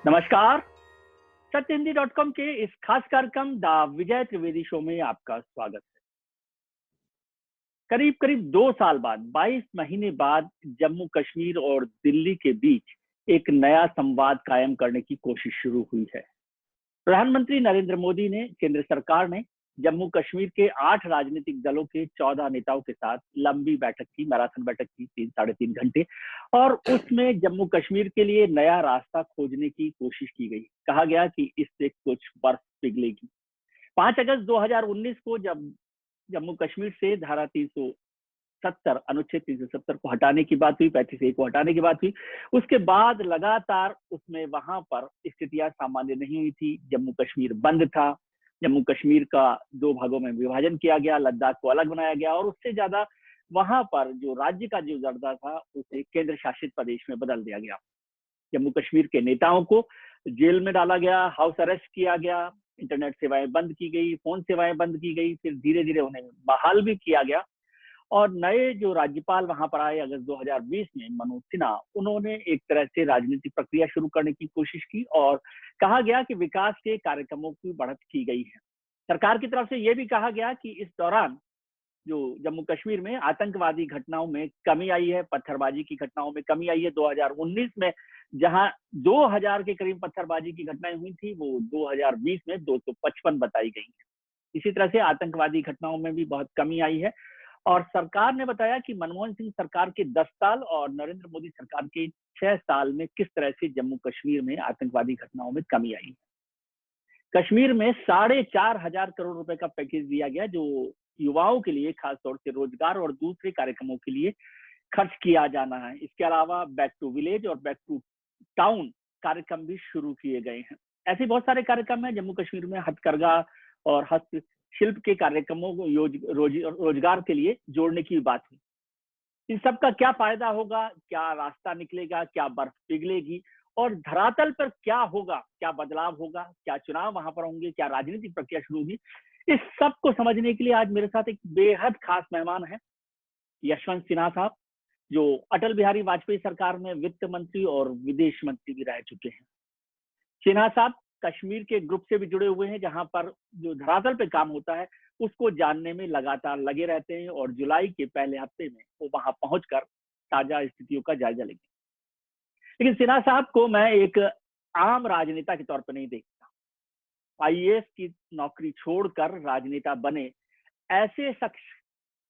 नमस्कार। सत्यहिंदी.com के इस खास कार्यक्रम द विजय त्रिवेदी शो में आपका स्वागत है। करीब करीब 2 साल बाद 22 महीने बाद जम्मू कश्मीर और दिल्ली के बीच एक नया संवाद कायम करने की कोशिश शुरू हुई है। प्रधानमंत्री नरेंद्र मोदी ने केंद्र सरकार ने जम्मू कश्मीर के 8 राजनीतिक दलों के 14 नेताओं के साथ लंबी बैठक की, मैराथन बैठक की, 3 साढ़े 3 घंटे। और उसमें जम्मू कश्मीर के लिए नया रास्ता खोजने की कोशिश की गई। कहा गया कि इससे कुछ बर्फ पिघलेगी। 5 अगस्त 2019 को जब जम्मू कश्मीर से धारा 370, अनुच्छेद 370 को हटाने की बात हुई, 35A को हटाने की बात हुई, उसके बाद लगातार उसमें वहां पर स्थितियां सामान्य नहीं हुई थी। जम्मू कश्मीर बंद था। जम्मू कश्मीर का 2 भागों में विभाजन किया गया, लद्दाख को अलग बनाया गया और उससे ज्यादा वहां पर जो राज्य का जो दर्जा था उसे केंद्र शासित प्रदेश में बदल दिया गया। जम्मू कश्मीर के नेताओं को जेल में डाला गया, हाउस अरेस्ट किया गया, इंटरनेट सेवाएं बंद की गई, फोन सेवाएं बंद की गई, फिर धीरे धीरे उन्हें बहाल भी किया गया। और नए जो राज्यपाल वहां पर आए अगस्त 2020 में, मनोज सिन्हा, उन्होंने एक तरह से राजनीतिक प्रक्रिया शुरू करने की कोशिश की और कहा गया कि विकास के कार्यक्रमों की बढ़त की गई है। सरकार की तरफ से यह भी कहा गया कि इस दौरान जो जम्मू कश्मीर में आतंकवादी घटनाओं में कमी आई है, पत्थरबाजी की घटनाओं में कमी आई है। 2019 में जहां 2000 के करीब पत्थरबाजी की घटनाएं हुई थी, वो 2020 में 255 बताई गई है। इसी तरह से आतंकवादी घटनाओं में भी बहुत कमी आई है। और सरकार ने बताया कि मनमोहन सिंह सरकार के 10 साल और नरेंद्र मोदी सरकार के 6 साल में किस तरह से जम्मू कश्मीर में आतंकवादी घटनाओं में कमी आई है। कश्मीर में 4,500 करोड़ रुपए का पैकेज दिया गया, जो युवाओं के लिए खासतौर से रोजगार और दूसरे कार्यक्रमों के लिए खर्च किया जाना है। इसके अलावा बैक टू विलेज और बैक टू टाउन कार्यक्रम भी शुरू किए गए हैं। ऐसे बहुत सारे कार्यक्रम हैं जम्मू कश्मीर में। हथकरघा और हस्तशिल्प के कार्यक्रमों को रोजगार के लिए जोड़ने की बात हुई। इन सब का क्या फायदा होगा, क्या रास्ता निकलेगा, क्या बर्फ पिघलेगी और धरातल पर क्या होगा, क्या बदलाव होगा, क्या चुनाव वहां पर होंगे, क्या राजनीतिक प्रक्रिया शुरू होगी, इस सब को समझने के लिए आज मेरे साथ एक बेहद खास मेहमान है, यशवंत सिन्हा साहब, जो अटल बिहारी वाजपेयी सरकार में वित्त मंत्री और विदेश मंत्री भी रह चुके हैं। सिन्हा साहब कश्मीर के ग्रुप से भी जुड़े हुए हैं, जहां पर जो धरातल पे काम होता है उसको जानने में लगातार लगे रहते हैं और जुलाई के पहले हफ्ते में वो वहां पहुंचकर ताजा स्थितियों का जायजा लेंगे। लेकिन सिन्हा साहब को मैं एक आम राजनेता के तौर पर नहीं देखता। आईएएस की नौकरी छोड़कर राजनेता बने ऐसे शख्स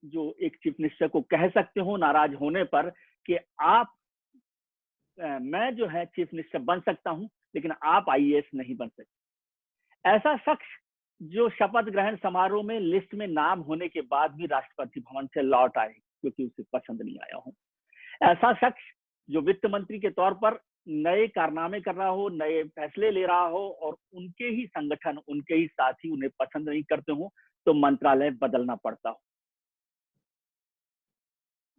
जो एक चीफ मिनिस्टर को कह सकते हो नाराज होने पर कि आप मैं जो है चीफ मिनिस्टर बन सकता हूं, लेकिन आप आईएएस नहीं बन सकते। ऐसा शख्स जो शपथ ग्रहण समारोह में लिस्ट में नाम होने के बाद भी राष्ट्रपति भवन से लौट आए क्योंकि उसे पसंद नहीं आया हो। ऐसा शख्स जो वित्त मंत्री के तौर पर नए कारनामे कर रहा हो, नए फैसले ले रहा हो और उनके ही संगठन, उनके ही साथी उन्हें पसंद नहीं करते हो तो मंत्रालय बदलना पड़ता हो।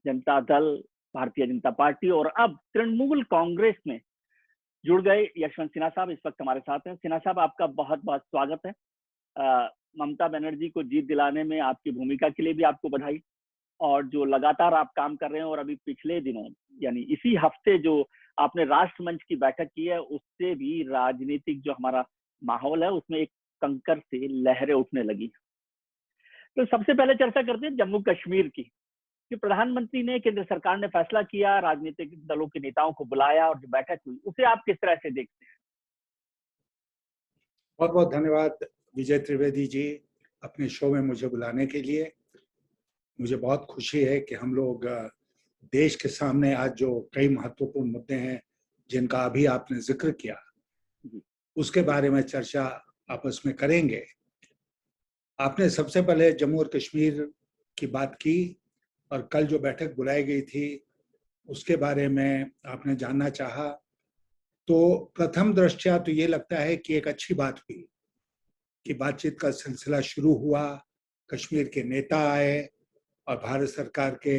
जनता दल, भारतीय जनता पार्टी और अब तृणमूल कांग्रेस में जुड़ गए यशवंत सिन्हा साहब इस वक्त हमारे साथ हैं। सिन्हा साहब, आपका बहुत बहुत स्वागत है। ममता बनर्जी को जीत दिलाने में आपकी भूमिका के लिए भी आपको बधाई। और जो लगातार आप काम कर रहे हैं और अभी पिछले दिनों यानी इसी हफ्ते जो आपने राष्ट्रमंच की बैठक की है, उससे भी राजनीतिक जो हमारा माहौल है उसमें एक कंकर से लहरें उठने लगी। तो सबसे पहले चर्चा करते हैं जम्मू कश्मीर की, कि प्रधानमंत्री ने, केंद्र सरकार ने फैसला किया, राजनीतिक दलों के नेताओं को बुलाया और जो बैठक हुई उसे आप किस तरह से देखते हैं? बहुत बहुत धन्यवाद विजय त्रिवेदी जी, अपने शो में मुझे बुलाने के लिए। मुझे बहुत खुशी है कि हम लोग देश के सामने आज जो कई महत्वपूर्ण मुद्दे हैं जिनका अभी आपने जिक्र किया, उसके बारे में चर्चा आपस में करेंगे। आपने सबसे पहले जम्मू और कश्मीर की बात की और कल जो बैठक बुलाई गई थी उसके बारे में आपने जानना चाहा। तो प्रथम दृष्टया तो ये लगता है कि एक अच्छी बात हुई कि बातचीत का सिलसिला शुरू हुआ, कश्मीर के नेता आए और भारत सरकार के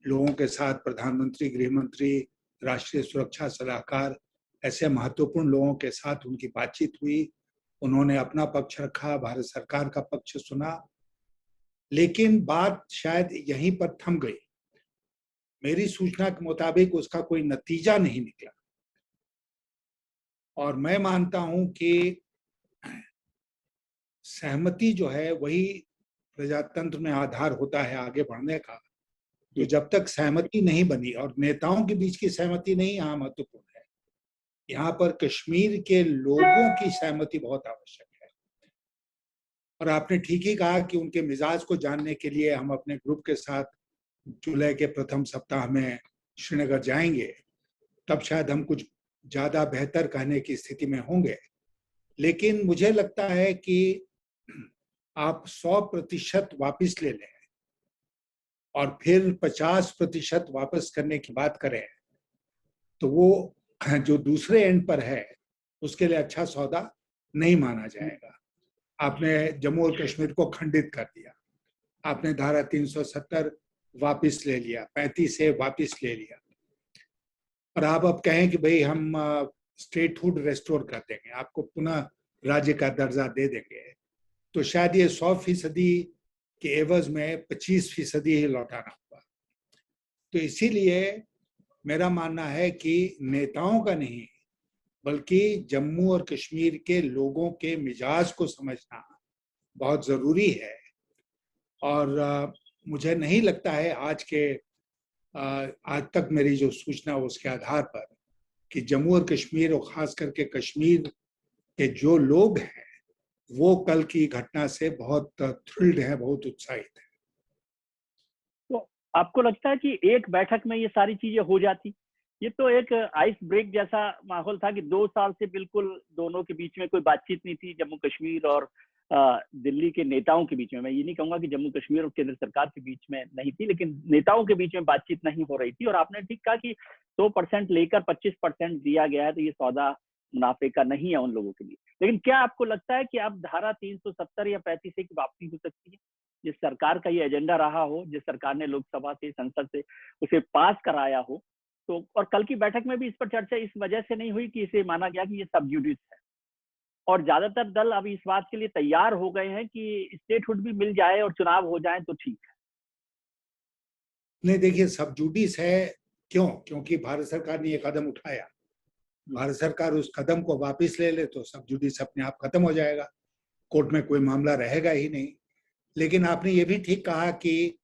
लोगों के साथ प्रधानमंत्री, गृह मंत्री, राष्ट्रीय सुरक्षा सलाहकार, ऐसे महत्वपूर्ण लोगों के साथ उनकी बातचीत हुई। उन्होंने अपना पक्ष रखा, भारत सरकार का पक्ष सुना, लेकिन बात शायद यहीं पर थम गई। मेरी सूचना के मुताबिक उसका कोई नतीजा नहीं निकला। और मैं मानता हूं कि सहमति जो है वही प्रजातंत्र में आधार होता है आगे बढ़ने का। तो जब तक सहमति नहीं बनी, और नेताओं के बीच की सहमति नहीं यहाँ महत्वपूर्ण है, यहाँ पर कश्मीर के लोगों की सहमति बहुत आवश्यक है। और आपने ठीक ही कहा कि उनके मिजाज को जानने के लिए हम अपने ग्रुप के साथ जुलाई के प्रथम सप्ताह में श्रीनगर जाएंगे, तब शायद हम कुछ ज्यादा बेहतर कहने की स्थिति में होंगे। लेकिन मुझे लगता है कि आप 100% वापस ले लें और फिर 50% वापस करने की बात करें, तो वो जो दूसरे एंड पर है उसके लिए अच्छा सौदा नहीं माना जाएगा। आपने जम्मू और कश्मीर को खंडित कर दिया, आपने धारा 370 वापस ले लिया, 35 से वापस ले लिया, और आप अब कहें कि भाई हम स्टेटहुड रेस्टोर कर देंगे, आपको पुनः राज्य का दर्जा दे देंगे, तो शायद ये 100% के एवज में 25% ही लौटाना होगा। तो इसीलिए मेरा मानना है कि नेताओं का नहीं, बल्कि जम्मू और कश्मीर के लोगों के मिजाज को समझना बहुत जरूरी है। और मुझे नहीं लगता है आज तक मेरी जो सूचना उसके आधार पर कि जम्मू और कश्मीर और खास करके कश्मीर के जो लोग हैं वो कल की घटना से बहुत थ्रिल्ड हैं, बहुत उत्साहित हैं। तो आपको लगता है कि एक बैठक में ये सारी चीजें हो जाती? ये तो एक आइस ब्रेक जैसा माहौल था कि 2 साल से बिल्कुल दोनों के बीच में कोई बातचीत नहीं थी, जम्मू कश्मीर और दिल्ली के नेताओं के बीच में। मैं ये नहीं कहूंगा कि जम्मू कश्मीर और केंद्र सरकार के बीच में नहीं थी, लेकिन नेताओं के बीच में बातचीत नहीं हो रही थी। और आपने ठीक कहा कि 100% लेकर 25% दिया गया है, तो ये सौदा मुनाफे का नहीं है उन लोगों के लिए। लेकिन क्या आपको लगता है कि अब धारा 370 या 35 की वापसी हो सकती है? जिस सरकार का ये एजेंडा रहा हो, जिस सरकार ने लोकसभा से, संसद से उसे पास कराया हो, तो और कल की बैठक में भी इस पर चर्चा इस वजह से नहीं हुई कि इसे माना गया कि ये सब जुडिस है, और ज्यादातर दल अब इस बात के लिए तैयार हो गए हैं कि स्टेटहुड भी मिल जाए और चुनाव हो जाए तो ठीक है। नहीं, देखिए, सब जुडिस है क्यों? क्योंकि भारत सरकार ने ये कदम उठाया। भारत सरकार उस कदम को वापस ले ले तो सब जुडिस अपने आप खत्म हो जाएगा, कोर्ट में कोई मामला रहेगा ही नहीं। लेकिन आपने ये भी ठीक कहा कि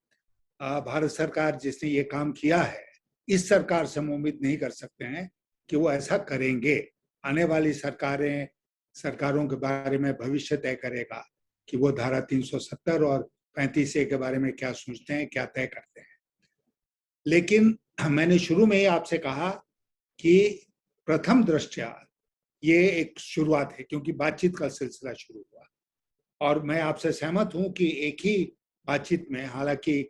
भारत सरकार जिसने ये काम किया है, इस सरकार से हम उम्मीद नहीं कर सकते हैं कि वो ऐसा करेंगे। आने वाली सरकारों के बारे में भविष्य तय करेगा कि वो धारा 370 और 35A के बारे में क्या सोचते हैं, क्या तय करते हैं। लेकिन मैंने शुरू में ही आपसे कहा कि प्रथम दृष्टया ये एक शुरुआत है, क्योंकि बातचीत का सिलसिला शुरू हुआ, और मैं आपसे सहमत हूं कि एक ही बातचीत में, हालांकि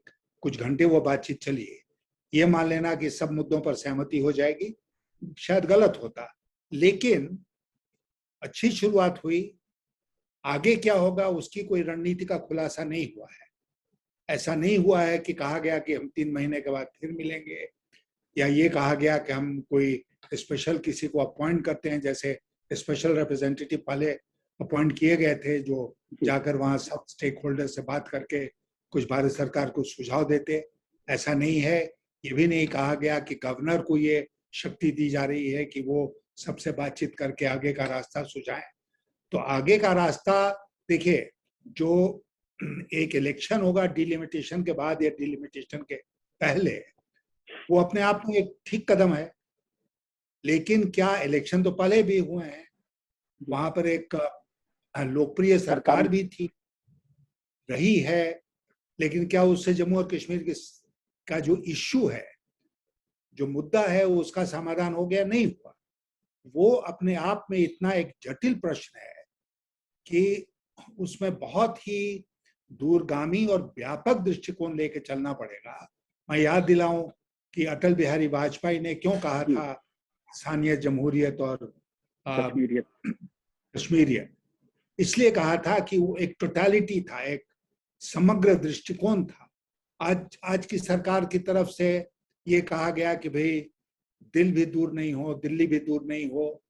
कुछ घंटे वो बातचीत चली, ये मान लेना कि सब मुद्दों पर सहमति हो जाएगी शायद गलत होता। लेकिन अच्छी शुरुआत हुई। आगे क्या होगा उसकी कोई रणनीति का खुलासा नहीं हुआ है। ऐसा नहीं हुआ है कि कहा गया कि हम 3 महीने के बाद फिर मिलेंगे, या ये कहा गया कि हम कोई स्पेशल किसी को अपॉइंट करते हैं, जैसे स्पेशल रिप्रेजेंटेटिव पहले अपॉइंट किए गए थे जो जाकर वहां सब स्टेक होल्डर से बात करके कुछ भारत सरकार को सुझाव देते। ऐसा नहीं है। ये भी नहीं कहा गया कि गवर्नर को ये शक्ति दी जा रही है कि वो सबसे बातचीत करके आगे का रास्ता सुझाएं। तो आगे का रास्ता, देखिए, जो एक इलेक्शन होगा डिलिमिटेशन के बाद या डिलिमिटेशन के पहले, वो अपने आप में एक ठीक कदम है। लेकिन क्या इलेक्शन तो पहले भी हुए हैं, वहां पर एक लोकप्रिय सरकार भी थी, रही है, लेकिन क्या उससे जम्मू और कश्मीर का जो इश्यू है, जो मुद्दा है, वो उसका समाधान हो गया? नहीं हुआ। वो अपने आप में इतना एक जटिल प्रश्न है कि उसमें बहुत ही दूरगामी और व्यापक दृष्टिकोण लेके चलना पड़ेगा। मैं याद दिलाऊं कि अटल बिहारी वाजपेयी ने क्यों कहा था स्थानीय जमहूरियत और कश्मीरियत? इसलिए कहा था कि वो एक टोटलिटी था, एक समग्र दृष्टिकोण था। आज की सरकार की तरफ से ये कहा गया कि भाई दिल भी दूर नहीं हो, दिल्ली भी दूर नहीं हो,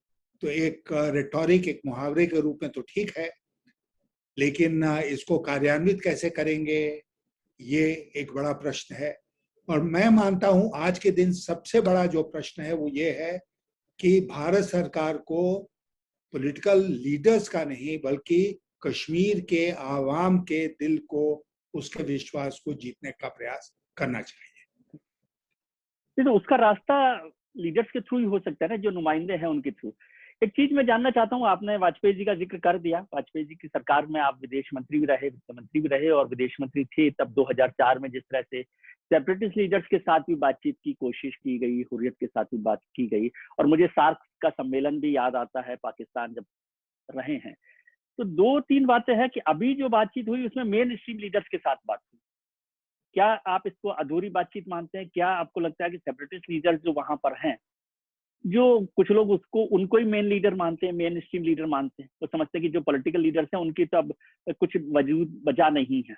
तो एक रेटोरिक, एक मुहावरे के रूप में तो ठीक है, लेकिन इसको कार्यान्वित कैसे करेंगे, ये एक बड़ा प्रश्न है। और मैं मानता हूं आज के दिन सबसे बड़ा जो प्रश्न है वो ये है कि भारत सरकार को पॉलिटिकल लीडर्स का नहीं बल्कि कश्मीर के आवाम के दिल को, उसके विश्वास को जीतने का प्रयास करना चाहिए। तो उसका रास्ता लीडर्स के थ्रू ही हो सकता है ना, जो नुमाइंदे हैं उनके थ्रू। एक चीज मैं जानना चाहता हूँ, आपने वाजपेयी जी का जिक्र कर दिया। वाजपेयी जी की सरकार में आप विदेश मंत्री भी रहे, वित्त मंत्री भी रहे, और विदेश मंत्री थे तब 2004 में जिस तरह से सेपरेटिस्ट लीडर्स के साथ भी बातचीत की कोशिश की गई, हुर्रियत के साथ भी बात की गई, और मुझे सार्क का सम्मेलन भी याद आता है पाकिस्तान जब रहे हैं। तो दो तीन बातें हैं कि अभी जो बातचीत हुई उसमें मेन स्ट्रीम लीडर्स के साथ बात हुई। क्या आप इसको अधूरी बातचीत मानते हैं? क्या आपको लगता है कि सेपरेटिस्ट लीडर्स जो वहां पर हैं, जो कुछ लोग उसको उनको ही मेन लीडर मानते हैं, मेन स्ट्रीम लीडर मानते हैं, वो समझते हैं कि जो पॉलिटिकल लीडर्स हैं उनकी तो अब कुछ वजूद बचा नहीं है,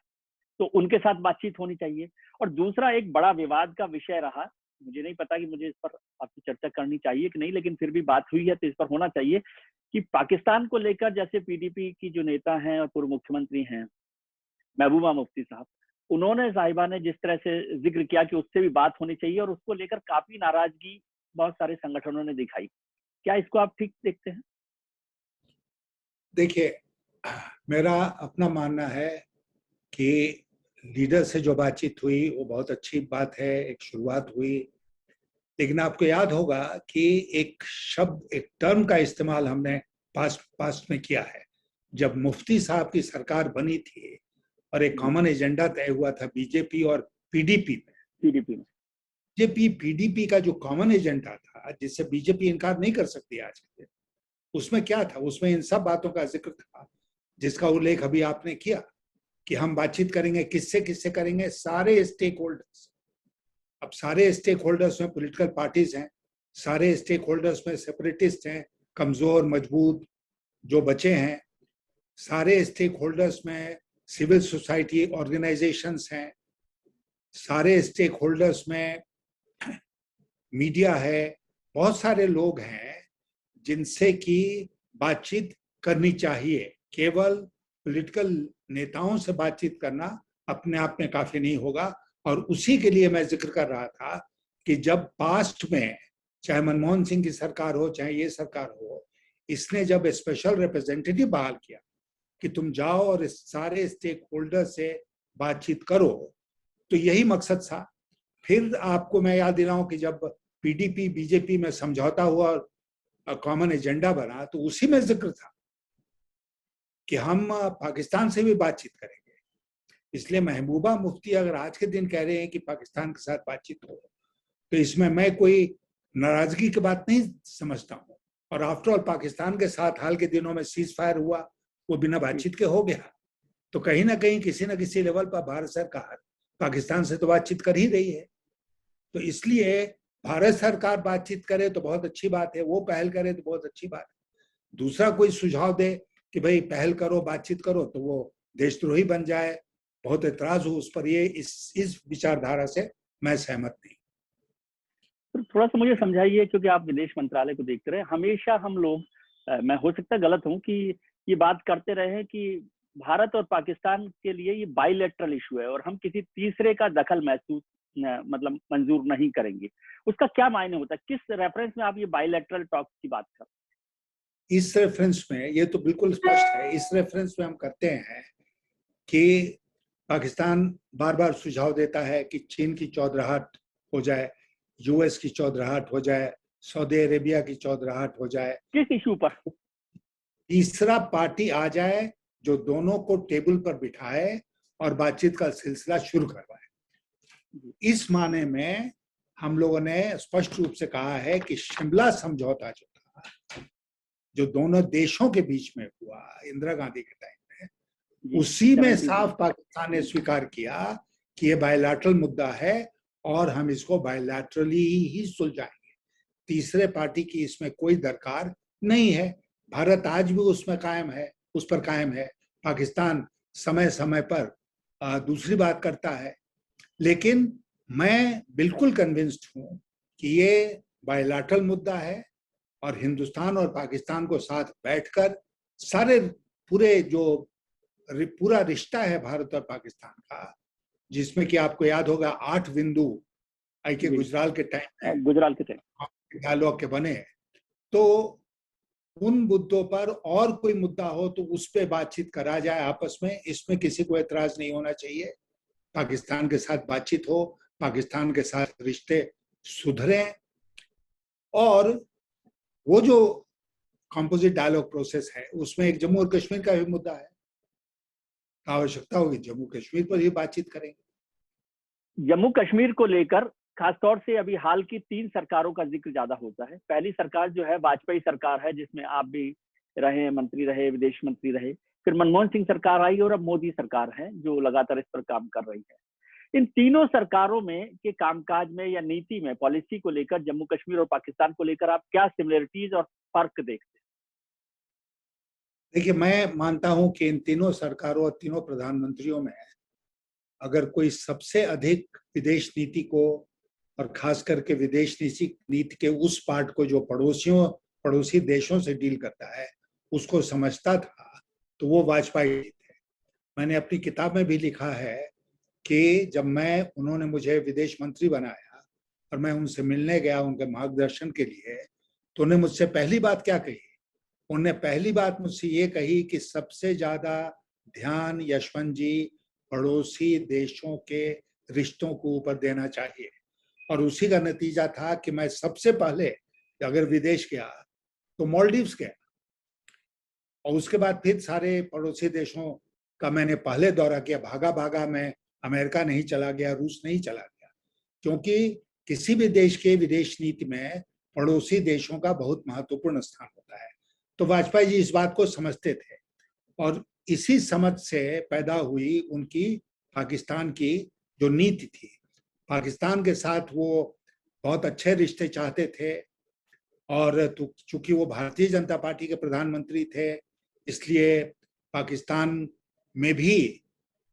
तो उनके साथ बातचीत होनी चाहिए। और दूसरा एक बड़ा विवाद का विषय रहा, मुझे नहीं पता कि मुझे इस पर आपसे चर्चा करनी चाहिए कि नहीं, लेकिन फिर भी बात हुई है तो इस पर होना चाहिए कि पाकिस्तान को लेकर जैसे पीडीपी की जो नेता हैं और पूर्व मुख्यमंत्री हैं महबूबा मुफ्ती साहब, उन्होंने साहिबा ने जिस तरह से जिक्र किया कि उससे भी बात होनी चाहिए, और उसको लेकर काफी नाराजगी बहुत सारे संगठनों ने दिखाई। क्या इसको आप ठीक देखते हैं? देखिए, मेरा अपना मानना है कि लीडर से जो बातचीत हुई वो बहुत अच्छी बात है, एक शुरुआत हुई। लेकिन आपको याद होगा कि एक शब्द, एक टर्म का इस्तेमाल हमने पास्ट में किया है। जब मुफ्ती साहब की सरकार बनी थी और एक कॉमन एजेंडा तय हुआ था बीजेपी और पीडीपी में, बीजेपी पीडीपी का जो कॉमन एजेंडा था, जिससे बीजेपी इनकार नहीं कर सकती आज के दिन, उसमें क्या था? उसमें इन सब बातों का जिक्र था जिसका उल्लेख अभी आपने किया कि हम बातचीत करेंगे, किससे किससे करेंगे? सारे स्टेक होल्डर्स। अब सारे स्टेक होल्डर्स में पॉलिटिकल पार्टीज हैं, सारे स्टेक होल्डर्स में सेपरेटिस्ट हैं, कमजोर मजबूत जो बचे हैं, सारे स्टेक होल्डर्स में सिविल सोसाइटी ऑर्गेनाइजेशंस हैं, सारे स्टेक होल्डर्स में मीडिया है, बहुत सारे लोग हैं जिनसे कि बातचीत करनी चाहिए। केवल पॉलिटिकल नेताओं से बातचीत करना अपने आप में काफी नहीं होगा। और उसी के लिए मैं जिक्र कर रहा था कि जब पास्ट में चाहे मनमोहन सिंह की सरकार हो चाहे ये सरकार हो, इसने जब स्पेशल रिप्रेजेंटेटिव बहाल किया कि तुम जाओ और इस सारे स्टेक होल्डर से बातचीत करो, तो यही मकसद था। फिर आपको मैं याद दिलाऊं कि जब पीडीपी बीजेपी में समझौता हुआ और कॉमन एजेंडा बना, तो उसी में जिक्र था कि हम पाकिस्तान से भी बातचीत करेंगे। इसलिए महबूबा मुफ्ती अगर आज के दिन कह रहे हैं कि पाकिस्तान के साथ बातचीत हो, तो इसमें मैं कोई नाराजगी की बात नहीं समझता हूँ। और आफ्टर ऑल पाकिस्तान के साथ हाल के दिनों में सीज फायर हुआ, वो बिना बातचीत के हो गया। तो कहीं ना कहीं किसी न किसी लेवल पर भारत सरकार पाकिस्तान से तो बातचीत कर ही रही है। तो इसलिए भारत सरकार बातचीत करे तो बहुत अच्छी बात है, वो पहल करे तो बहुत अच्छी बात है। दूसरा कोई सुझाव दे कि भाई पहल करो, बातचीत करो, तो वो देशद्रोही बन जाए, बहुत एतराज हो उस पर। ये इस विचारधारा से मैं सहमत नहीं। तो थोड़ा सा मुझे समझाइए, क्योंकि आप विदेश मंत्रालय को देखते रहे, हमेशा हम लोग, मैं हो सकता है गलत हूं, कि ये बात करते रहे हैं कि भारत और पाकिस्तान के लिए ये बाइलेटरल इशू है और हम किसी तीसरे का दखल महसूस मतलब मंजूर नहीं करेंगे। उसका क्या मायने होता है? किस रेफरेंस में आप ये बाइलेटरल टॉक की बात कर? इस रेफरेंस में ये तो बिल्कुल स्पष्ट है। इस रेफरेंस में हम करते हैं कि पाकिस्तान बार बार सुझाव देता है कि चीन की चौधराहट हो जाए, यूएस की चौधराहट हो जाए, सऊदी अरेबिया की चौधराहट हो जाए, किस इशू पर? तीसरा पार्टी आ जाए जो दोनों को टेबल पर बिठाए और बातचीत का सिलसिला शुरू करवाए। इस माने में हम लोगों ने स्पष्ट रूप से कहा है कि शिमला समझौता जो था, जो दोनों देशों के बीच में हुआ इंदिरा गांधी के टाइम में, उसी में साफ पाकिस्तान ने स्वीकार किया कि ये बायलैटरल मुद्दा है और हम इसको बायलैटरली ही सुलझाएंगे। तीसरे पार्टी की इसमें कोई दरकार नहीं है। भारत आज भी उसमें कायम है, उस पर कायम है। पाकिस्तान समय समय पर दूसरी बात करता है, लेकिन मैं बिल्कुल कन्विंस्ड हूं कि ये बायलैटरल मुद्दा है और हिंदुस्तान और पाकिस्तान को साथ बैठकर सारे पूरा रिश्ता है भारत और पाकिस्तान का, जिसमें कि आपको याद होगा 8 बिंदु आई के गुजराल के टाइम में गुजराल के टाइम डायलॉग के बने। तो उन मुद्दों पर और कोई मुद्दा हो तो उस पर बातचीत करा जाए आपस में, इसमें किसी को एतराज नहीं होना चाहिए। पाकिस्तान के साथ बातचीत हो, पाकिस्तान के साथ रिश्ते सुधरे, और वो जो कंपोजिट डायलॉग प्रोसेस है उसमें एक जम्मू और कश्मीर का भी मुद्दा है, आवश्यकता होगी जम्मू कश्मीर पर ही बातचीत करेंगे। जम्मू कश्मीर को लेकर खासतौर से अभी हाल की 3 सरकारों का जिक्र ज्यादा होता है। पहली सरकार जो है वाजपेयी सरकार है, जिसमें आप भी रहे, मंत्री रहे, विदेश मंत्री रहे। फिर मनमोहन सिंह सरकार आई और अब मोदी सरकार है जो लगातार इस पर काम कर रही है। इन तीनों सरकारों में के कामकाज में या नीति में, पॉलिसी को लेकर, जम्मू कश्मीर और पाकिस्तान को लेकर आप क्या सिमिलरिटीज और फर्क देखते हैं? देखिए, मैं मानता हूं कि इन तीनों सरकारों और तीनों प्रधानमंत्रियों में अगर कोई सबसे अधिक विदेश नीति को, और खास करके विदेश नीति के उस पार्ट को जो पड़ोसी देशों से डील करता है, उसको समझता था, तो वो वाजपेयी जी थे। मैंने अपनी किताब में भी लिखा है कि जब उन्होंने मुझे विदेश मंत्री बनाया और मैं उनसे मिलने गया उनके मार्गदर्शन के लिए, तो उन्होंने मुझसे पहली बात क्या कही? उन्होंने पहली बात मुझसे ये कही कि सबसे ज्यादा ध्यान यशवंत जी पड़ोसी देशों के रिश्तों को ऊपर देना चाहिए। और उसी का नतीजा था कि मैं सबसे पहले अगर विदेश गया तो मालदीव्स गया, और उसके बाद फिर सारे पड़ोसी देशों का मैंने पहले दौरा किया। भागा भागा मैं अमेरिका नहीं चला गया, रूस नहीं चला गया, क्योंकि किसी भी देश के विदेश नीति में पड़ोसी देशों का बहुत महत्वपूर्ण स्थान होता है। तो वाजपेयी जी इस बात को समझते थे, और इसी समझ से पैदा हुई उनकी पाकिस्तान की जो नीति थी। पाकिस्तान के साथ वो बहुत अच्छे रिश्ते चाहते थे, और चूंकि वो भारतीय जनता पार्टी के प्रधानमंत्री थे, इसलिए पाकिस्तान में भी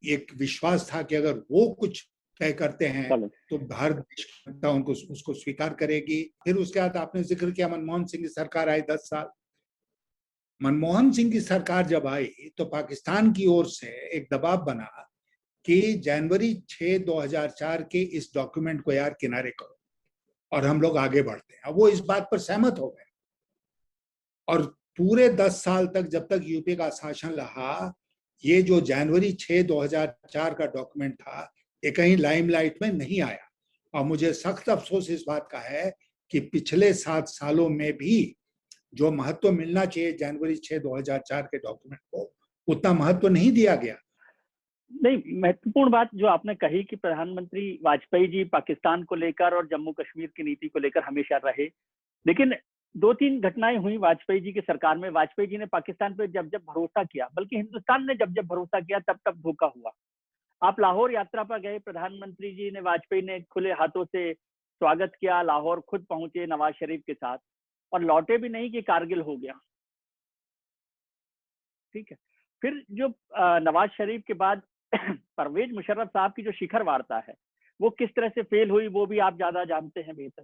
एक विश्वास था कि अगर वो कुछ तय करते हैं तो भारत देश की जनता उनको उसको स्वीकार करेगी। फिर उसके बाद आपने जिक्र किया मनमोहन सिंह की सरकार आई 10 साल। मनमोहन सिंह की सरकार जब आई तो पाकिस्तान की ओर से एक दबाव बना कि जनवरी 6, 2004 के इस डॉक्यूमेंट को यार किनारे करो और हम लोग आगे बढ़ते हैं। अब वो इस बात पर सहमत हो गए, और पूरे 10 साल तक जब तक यूपी का शासन रहा, ये जो जनवरी 6, 2004 का डॉक्यूमेंट था, ये कहीं लाइमलाइट में नहीं आया। और मुझे सख्त अफसोस इस बात का है कि पिछले 7 सालों में भी जो महत्व मिलना चाहिए जनवरी 6, 2004 के डॉक्यूमेंट को, उतना महत्व नहीं दिया गया। नहीं, महत्वपूर्ण बात जो आपने कही कि प्रधानमंत्री वाजपेयी जी पाकिस्तान को लेकर और जम्मू कश्मीर की नीति को लेकर हमेशा रहे, लेकिन 2-3 घटनाएं हुई वाजपेयी जी की सरकार में। वाजपेयी जी ने पाकिस्तान पे जब जब भरोसा किया, बल्कि हिंदुस्तान ने जब जब भरोसा किया, तब तब धोखा हुआ। आप लाहौर यात्रा पर गए, प्रधानमंत्री जी ने, वाजपेयी ने खुले हाथों से स्वागत किया, लाहौर खुद पहुंचे नवाज शरीफ के साथ, और लौटे भी नहीं कि कारगिल हो गया। ठीक है। फिर जो नवाज शरीफ के बाद परवेज मुशर्रफ साहब की जो शिखर वार्ता है, वो किस तरह से फेल हुई, वो भी आप ज्यादा जानते हैं बेहतर।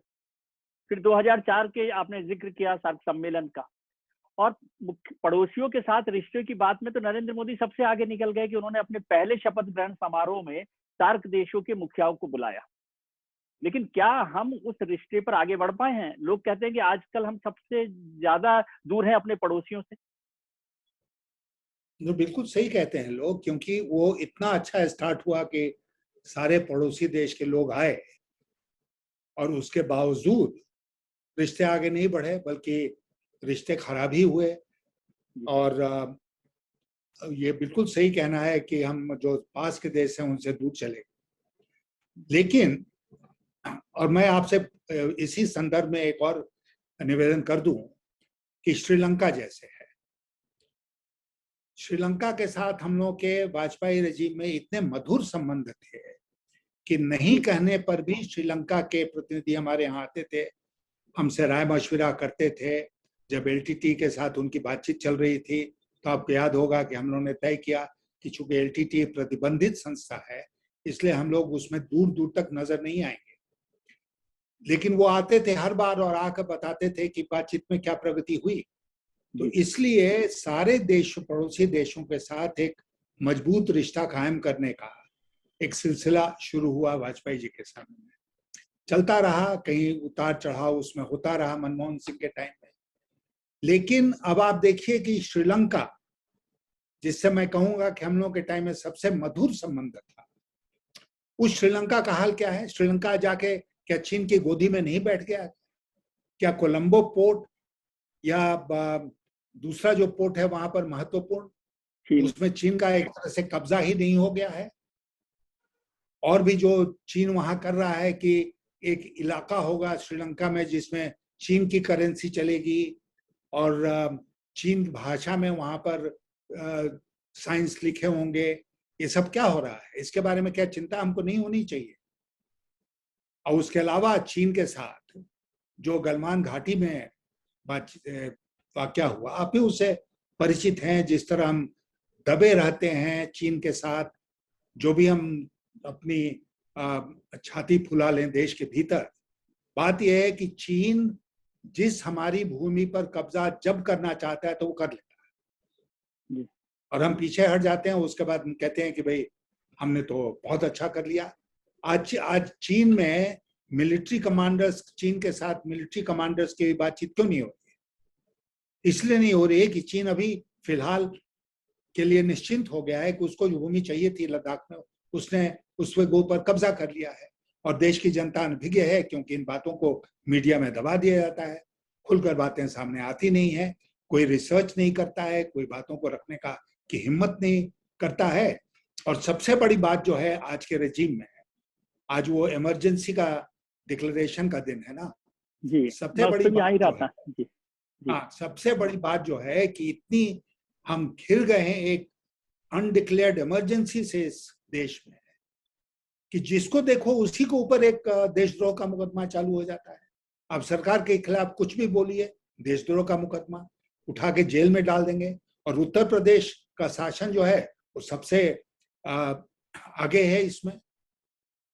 फिर 2004 के आपने जिक्र किया सार्क सम्मेलन का, और पड़ोसियों के साथ रिश्ते की बात में तो नरेंद्र मोदी सबसे आगे निकल गए कि उन्होंने अपने पहले शपथ ग्रहण समारोह में सार्क देशों के मुखियाओं को बुलाया। लेकिन क्या हम उस रिश्ते पर आगे बढ़ पाए हैं? लोग कहते हैं कि आजकल हम सबसे ज्यादा दूर हैं अपने पड़ोसियों से। जो बिल्कुल सही कहते हैं लोग, क्योंकि वो इतना अच्छा स्टार्ट हुआ कि सारे पड़ोसी देश के लोग आए, और उसके बावजूद रिश्ते आगे नहीं बढ़े, बल्कि रिश्ते खराब ही हुए। और ये बिल्कुल सही कहना है कि हम जो पास के देश हैं उनसे दूर चले। लेकिन, और मैं आपसे इसी संदर्भ में एक और निवेदन कर दूं कि श्रीलंका जैसे है, श्रीलंका के साथ हम लोग के वाजपेयी रेजिम में इतने मधुर संबंध थे कि नहीं कहने पर भी श्रीलंका के प्रतिनिधि हमारे यहाँ आते थे, हमसे राय मशविरा करते थे। जब एलटीटी के साथ उनकी बातचीत चल रही थी, तो आपको याद होगा कि हम लोगों ने तय किया कि चूंकि एलटीटी प्रतिबंधित संस्था है, इसलिए हम लोग उसमें दूर दूर तक नजर नहीं आएंगे। लेकिन वो आते थे हर बार और आकर बताते थे कि बातचीत में क्या प्रगति हुई। तो इसलिए सारे देश, पड़ोसी देशों के साथ एक मजबूत रिश्ता कायम करने का एक सिलसिला शुरू हुआ वाजपेयी जी के समय में। चलता रहा, कहीं उतार चढ़ाव उसमें होता रहा मनमोहन सिंह के टाइम में, लेकिन अब आप देखिए कि श्रीलंका, जिससे मैं कहूंगा कि हम लोग के टाइम में सबसे मधुर संबंध था, उस श्रीलंका का हाल क्या है? श्रीलंका जाके क्या चीन की गोदी में नहीं बैठ गया? क्या कोलंबो पोर्ट या दूसरा जो पोर्ट है वहां पर महत्वपूर्ण, उसमें चीन का एक तरह से कब्जा ही नहीं हो गया है? और भी जो चीन वहां कर रहा है कि एक इलाका होगा श्रीलंका में जिसमें चीन की करेंसी चलेगी और चीन भाषा में वहां पर साइंस लिखे होंगे, ये सब क्या हो रहा है? इसके बारे में क्या चिंता हमको नहीं होनी चाहिए? और उसके अलावा चीन के साथ जो गलवान घाटी में वाकया हुआ, आप भी उससे परिचित हैं, जिस तरह हम दबे रहते हैं चीन के साथ, जो भी हम अपनी छाती फुला लें देश के भीतर। बात यह है कि चीन जिस हमारी भूमि पर कब्जा जब करना चाहता है तो वो कर लेता है, और हम पीछे हट जाते हैं। उसके बाद हम कहते हैं कि भाई हमने तो बहुत अच्छा कर लिया। आज चीन में मिलिट्री कमांडर्स, चीन के साथ मिलिट्री कमांडर्स की बातचीत क्यों नहीं हो रही? इसलिए नहीं हो रही है कि चीन अभी फिलहाल के लिए निश्चिंत हो गया है कि उसको जो भूमि चाहिए थी लद्दाख में, उसने उस गो पर कब्जा कर लिया है, और देश की जनता अनभिज्ञ है क्योंकि इन बातों को मीडिया में दबा दिया जाता है, खुलकर बातें सामने आती नहीं है, कोई रिसर्च नहीं करता है, कोई बातों को रखने का की हिम्मत नहीं करता है। और सबसे बड़ी बात जो है आज के रेजिम में, आज वो इमरजेंसी का डिक्लेरेशन का दिन है ना जी, सबसे बड़ी बात जो है, जी, हाँ, सबसे बड़ी बात जो है कि इतनी हम घिर गए हैं एक अनडिक्लेयर्ड इमरजेंसी से इस देश में, कि जिसको देखो उसी के ऊपर एक देशद्रोह का मुकदमा चालू हो जाता है। अब सरकार के खिलाफ कुछ भी बोलिए, देशद्रोह का मुकदमा उठा के जेल में डाल देंगे। और उत्तर प्रदेश का शासन जो है वो सबसे आगे है इसमें।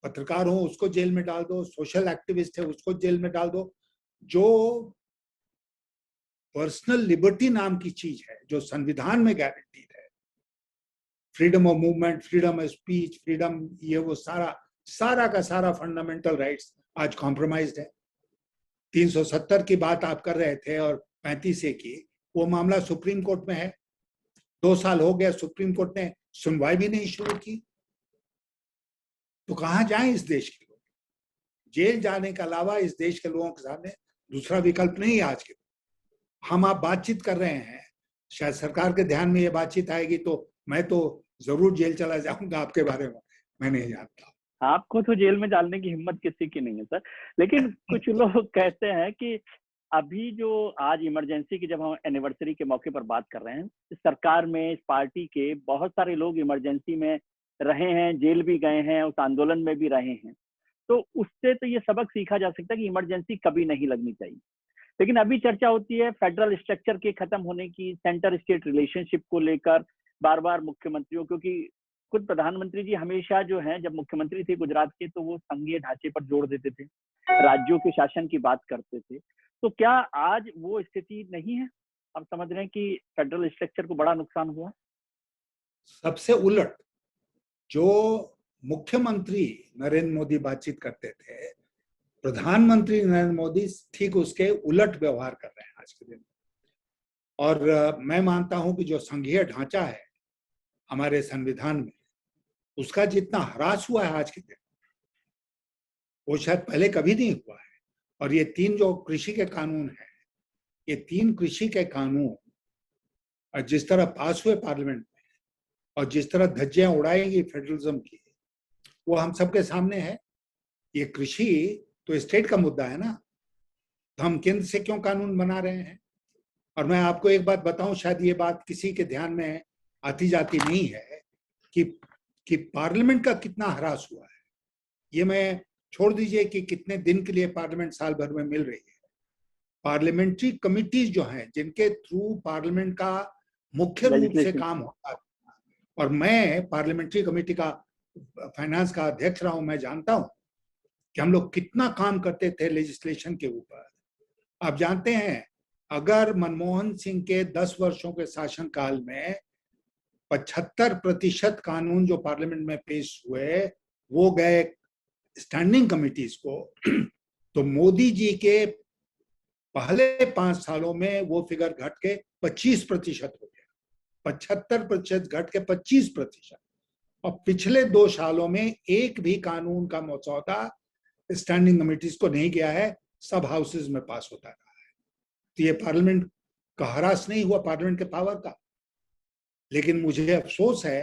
पत्रकार हो उसको जेल में डाल दो, सोशल एक्टिविस्ट है उसको जेल में डाल दो। जो पर्सनल लिबर्टी नाम की चीज है, जो संविधान में गारंटीड है, freedom of movement, freedom of speech, freedom, ये वो सारा का सारा फंडामेंटल राइट्स आज कॉम्प्रोमाइज्ड है। 370 की बात आप कर रहे थे और 35A की, वो मामला सुप्रीम कोर्ट में है। 2 साल हो गया, सुप्रीम कोर्ट ने सुनवाई भी नहीं शुरू की। तो कहां जाएं इस देश के लोग? जेल जाने के अलावा इस देश के लोगों के सामने दूसरा विकल्प नहीं है आज के। हम आप बातचीत कर रहे हैं, शायद सरकार के ध्यान में ये बातचीत आएगी तो मैं तो जरूर जेल चला जाऊंगा आपके बारे में, मैं नहीं जानता। आपको तो जेल में डालने की हिम्मत किसी की नहीं है सर। लेकिन कुछ लोग कहते हैं कि अभी जो आज इमरजेंसी की जब हम एनिवर्सरी के मौके पर बात कर रहे हैं, इस सरकार में, इस पार्टी के बहुत सारे लोग इमरजेंसी में रहे हैं, जेल भी गए हैं, उस आंदोलन में भी रहे हैं। तो उससे तो ये सबक सीखा जा सकता है कि इमरजेंसी कभी नहीं लगनी चाहिए। लेकिन अभी चर्चा होती है फेडरल स्ट्रक्चर के खत्म होने की, सेंटर स्टेट रिलेशनशिप को लेकर बार बार मुख्यमंत्रियों, क्योंकि खुद प्रधानमंत्री जी हमेशा जो है, जब मुख्यमंत्री थे गुजरात के, तो वो संघीय ढांचे पर जोर देते थे, राज्यों के शासन की बात करते थे। तो क्या आज वो स्थिति नहीं है? आप समझ रहे हैं कि फेडरल स्ट्रक्चर को बड़ा नुकसान हुआ? सबसे उलट जो मुख्यमंत्री नरेंद्र मोदी बातचीत करते थे, प्रधानमंत्री नरेंद्र मोदी ठीक उसके उलट व्यवहार कर रहे हैं आज के दिन। और मैं मानता हूं कि जो संघीय ढांचा है हमारे संविधान में, उसका जितना ह्रास हुआ है आज के दिन, वो शायद पहले कभी नहीं हुआ है। और ये 3 जो कृषि के कानून है, ये 3 कृषि के कानून जिस तरह पास हुए पार्लियामेंट में और जिस तरह धज्जियां उड़ाएगी फेडरलिज्म की, वो हम सबके सामने है। ये कृषि तो स्टेट का मुद्दा है ना, तो हम केंद्र से क्यों कानून बना रहे हैं? और मैं आपको एक बात बताऊं, शायद ये बात किसी के ध्यान में आती जाती नहीं है कि पार्लियामेंट का कितना ह्रास हुआ है। ये मैं छोड़ दीजिए कि कितने दिन के लिए पार्लियामेंट साल भर में मिल रही है। पार्लियामेंट्री कमिटीज जो हैं, जिनके थ्रू पार्लियामेंट का मुख्य रूप से काम होता है, और मैं पार्लियामेंट्री कमेटी का फाइनेंस का अध्यक्ष रहा हूं, मैं जानता हूं कि हम लोग कितना काम करते थे लेजिस्लेशन के ऊपर। आप जानते हैं, अगर मनमोहन सिंह के 10 वर्षों के शासनकाल में 75% कानून जो पार्लियामेंट में पेश हुए वो गए स्टैंडिंग कमिटीज को, तो मोदी जी के पहले 5 सालों में वो फिगर घट के 25% हो गया, 75% घट के 25%। और पिछले 2 सालों में एक भी कानून का मसौदा स्टैंडिंग कमिटीज को नहीं गया है, सब हाउसेज में पास होता रहा है। तो ये पार्लियामेंट का हरास नहीं हुआ, पार्लियामेंट के पावर का। लेकिन मुझे अफसोस है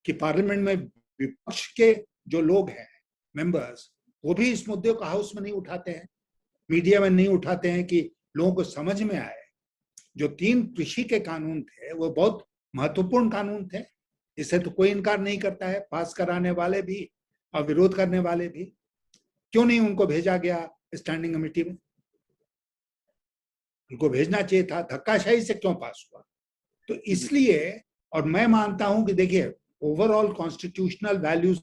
कि पार्लियामेंट में विपक्ष के जो लोग हैं, मेंबर्स, वो भी इस मुद्दे को हाउस में नहीं उठाते हैं, मीडिया में नहीं उठाते हैं कि लोगों को समझ में आए। जो 3 कृषि के कानून थे वो बहुत महत्वपूर्ण कानून थे, इसे तो कोई इनकार नहीं करता है, पास कराने वाले भी और विरोध करने वाले भी। क्यों नहीं उनको भेजा गया स्टैंडिंग कमेटी में? उनको भेजना चाहिए था, धक्काशाही से क्यों पास हुआ? तो इसलिए, और मैं मानता हूं कि देखिए, ओवरऑल कॉन्स्टिट्यूशनल वैल्यूज,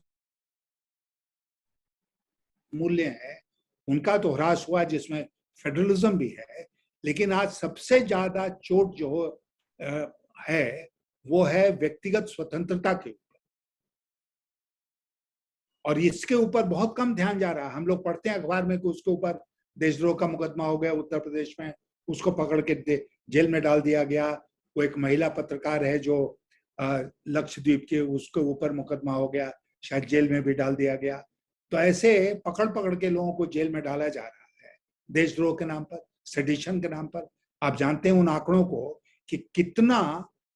मूल्य है, उनका तो ह्रास हुआ, जिसमें फेडरलिज्म भी है। लेकिन आज सबसे ज्यादा चोट जो है वो है व्यक्तिगत स्वतंत्रता के ऊपर, और इसके ऊपर बहुत कम ध्यान जा रहा है। हम लोग पढ़ते हैं अखबार में कि उसके ऊपर देशद्रोह का मुकदमा हो गया उत्तर प्रदेश में, उसको पकड़ के जेल में डाल दिया गया। वो एक महिला पत्रकार है जो लक्षद्वीप के, उसके ऊपर मुकदमा हो गया, शायद जेल में भी डाल दिया गया। तो ऐसे पकड़ पकड़ के लोगों को जेल में डाला जा रहा है देशद्रोह के नाम पर, सेडिशन के नाम पर। आप जानते हैं उन आंकड़ों को कि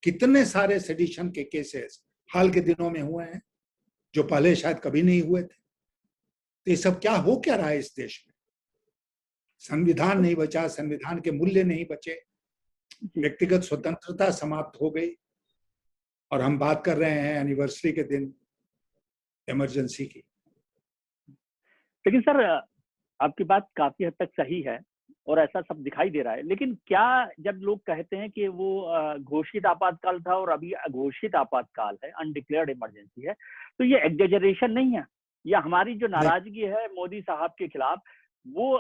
कितने सारे सेडिशन के केसेस हाल के दिनों में हुए हैं जो पहले शायद कभी नहीं हुए थे। तो ये सब क्या हो क्या रहा है इस देश में? संविधान नहीं बचा, संविधान के मूल्य नहीं बचे, व्यक्तिगत स्वतंत्रता समाप्त हो गई, और हम बात कर रहे हैं एनिवर्सरी के दिन इमरजेंसी की। लेकिन सर, आपकी बात काफी हद तक सही है और ऐसा सब दिखाई दे रहा है। लेकिन क्या जब लोग कहते हैं कि वो घोषित आपातकाल था और अभी अघोषित आपातकाल है, अनडिक्लेयर्ड इमरजेंसी है, तो ये एग्जेजरेशन नहीं है? या हमारी जो नाराजगी है मोदी साहब के खिलाफ, वो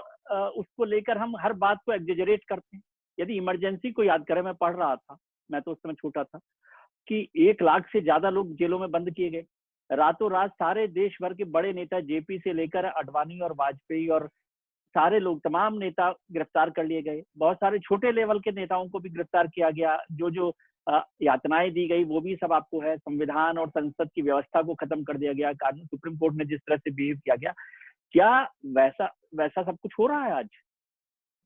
उसको लेकर हम हर बात को एग्जेजरेट करते हैं? यदि इमरजेंसी को याद करें, मैं पढ़ रहा था, मैं तो उस समय छोटा था, कि 1 लाख से ज्यादा लोग जेलों में बंद किए गए। रातों रात सारे देश भर के बड़े नेता, जेपी से लेकर अडवाणी और वाजपेयी और सारे लोग, तमाम नेता गिरफ्तार कर लिए गए। बहुत सारे छोटे लेवल के नेताओं को भी गिरफ्तार किया गया। जो यातनाएं दी गई वो भी सब आपको है। संविधान और संसद की व्यवस्था को खत्म कर दिया गया। कानून, सुप्रीम कोर्ट ने जिस तरह से बिहेव किया गया, क्या वैसा वैसा सब कुछ हो रहा है आज?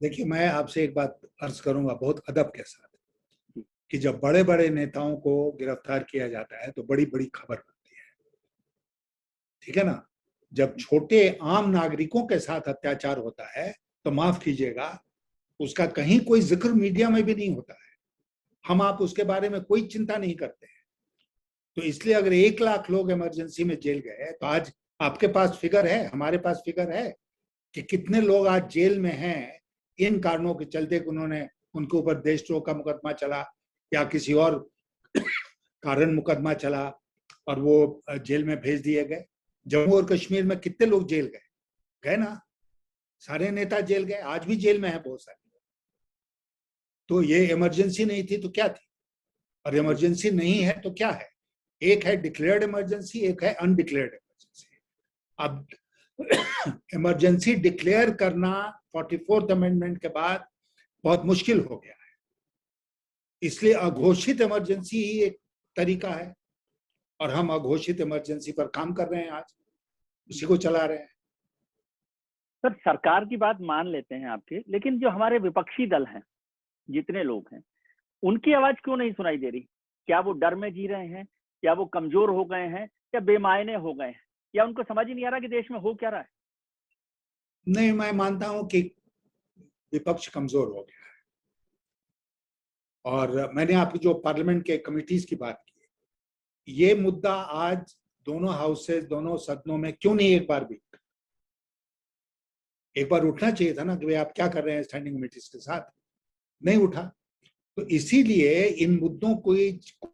देखिए, मैं आपसे एक बात अर्ज करूंगा बहुत अदब के साथ, कि जब बड़े बड़े नेताओं को गिरफ्तार किया जाता है तो बड़ी बड़ी खबर बनती है, ठीक है ना? जब छोटे आम नागरिकों के साथ अत्याचार होता है तो माफ कीजिएगा, उसका कहीं कोई जिक्र मीडिया में भी नहीं होता है। हम आप उसके बारे में कोई चिंता नहीं करते हैं। तो इसलिए अगर 1 लाख लोग इमरजेंसी में जेल गए, तो आज आपके पास फिगर है, हमारे पास फिगर है कि कितने लोग आज जेल में हैं इन कारणों के चलते कि उन्होंने, उनके ऊपर देशद्रोह का मुकदमा चला या किसी और कारण मुकदमा चला और वो जेल में भेज दिए गए। जम्मू और कश्मीर में कितने लोग जेल गए? गए ना, सारे नेता जेल गए, आज भी जेल में है बहुत सारे। तो ये इमरजेंसी नहीं थी तो क्या थी? और इमरजेंसी नहीं है तो क्या है? एक है डिक्लेयर्ड इमरजेंसी, एक है अनडिक्लेयर्ड इमरजेंसी। अब इमरजेंसी डिक्लेयर करना 44th अमेंडमेंट के बाद बहुत मुश्किल हो गया है, इसलिए अघोषित इमरजेंसी ही एक तरीका है, और हम अघोषित इमरजेंसी पर काम कर रहे हैं, आज उसी को चला रहे हैं। सर, सरकार की बात मान लेते हैं आपके, लेकिन जो हमारे विपक्षी दल हैं, जितने लोग हैं, उनकी आवाज क्यों नहीं सुनाई दे रही? क्या वो डर में जी रहे हैं, या वो कमजोर हो गए हैं, या बेमायने हो गए हैं, या उनको समझ ही नहीं आ रहा कि देश में हो क्या रहा है? नहीं, मैं मानता हूं कि विपक्ष कमजोर हो गया है, और मैंने आपकी जो पार्लियामेंट के कमिटीज की बात की, ये मुद्दा आज दोनों हाउसेज, दोनों सदनों में क्यों नहीं एक बार उठना चाहिए था ना कि भाई आप क्या कर रहे हैं स्टैंडिंग कमिटीज के साथ? नहीं उठा। तो इसीलिए इन मुद्दों को,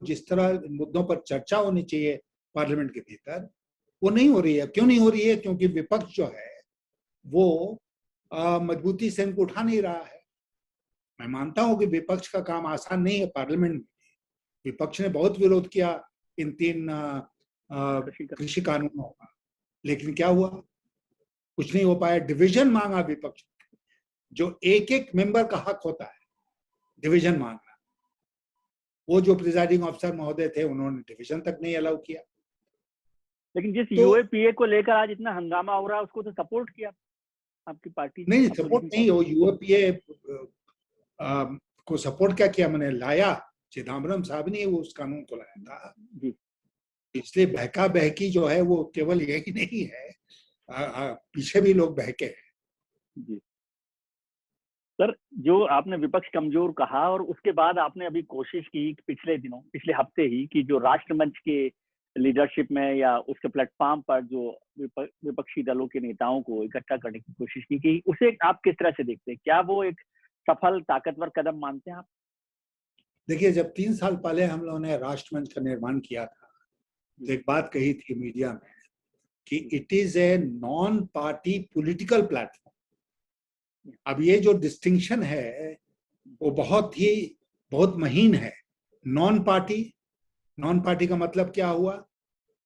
जिस तरह मुद्दों पर चर्चा होनी चाहिए पार्लियामेंट के भीतर, वो नहीं हो रही है। क्यों नहीं हो रही है? क्योंकि विपक्ष जो है वो मजबूती से इनको उठा नहीं रहा है। मैं मानता हूं कि विपक्ष का काम आसान नहीं है पार्लियामेंट में। विपक्ष ने बहुत विरोध किया इन 3 कृषि कानूनों का, लेकिन क्या हुआ? कुछ नहीं हो पाया। डिवीजन मांगा विपक्ष, जो एक एक मेंबर का हक होता है डिवीजन मांगना, वो जो प्रिजाइडिंग ऑफिसर महोदय थे उन्होंने डिवीजन तक नहीं अलाउ किया। लेकिन जिस तो यूएपीए को लेकर आज इतना हंगामा हो रहा है, उसको तो सपोर्ट किया आपकी पार्टी ने। नहीं, सपोर्ट नहीं, वो यूएपीए को सपोर्ट क्या किया, मैंने लाया, चिदम्बरम साहब ने वो उस कानून को लाया था जी। इसलिए बहका बहकी जो है वो केवल यही नहीं है, पीछे भी लोग बहके हैं। जी सर, जो आपने विपक्ष कमजोर कहा और उसके बाद आपने अभी कोशिश की पिछले दिनों, पिछले हफ्ते ही, कि जो राष्ट्रमंच के लीडरशिप में या उसके प्लेटफॉर्म पर जो विपक्षी दलों के नेताओं को इकट्ठा करने की कोशिश की, कि उसे आप किस तरह से देखते हैं? क्या वो एक सफल ताकतवर कदम मानते हैं आप? देखिए, जब 3 साल पहले हम लोगों ने राष्ट्रमंच का निर्माण किया था तो एक बात कही थी मीडिया में कि it is a non party political platform. अब ये जो डिस्टिंक्शन है वो बहुत महीन है। नॉन पार्टी का मतलब क्या हुआ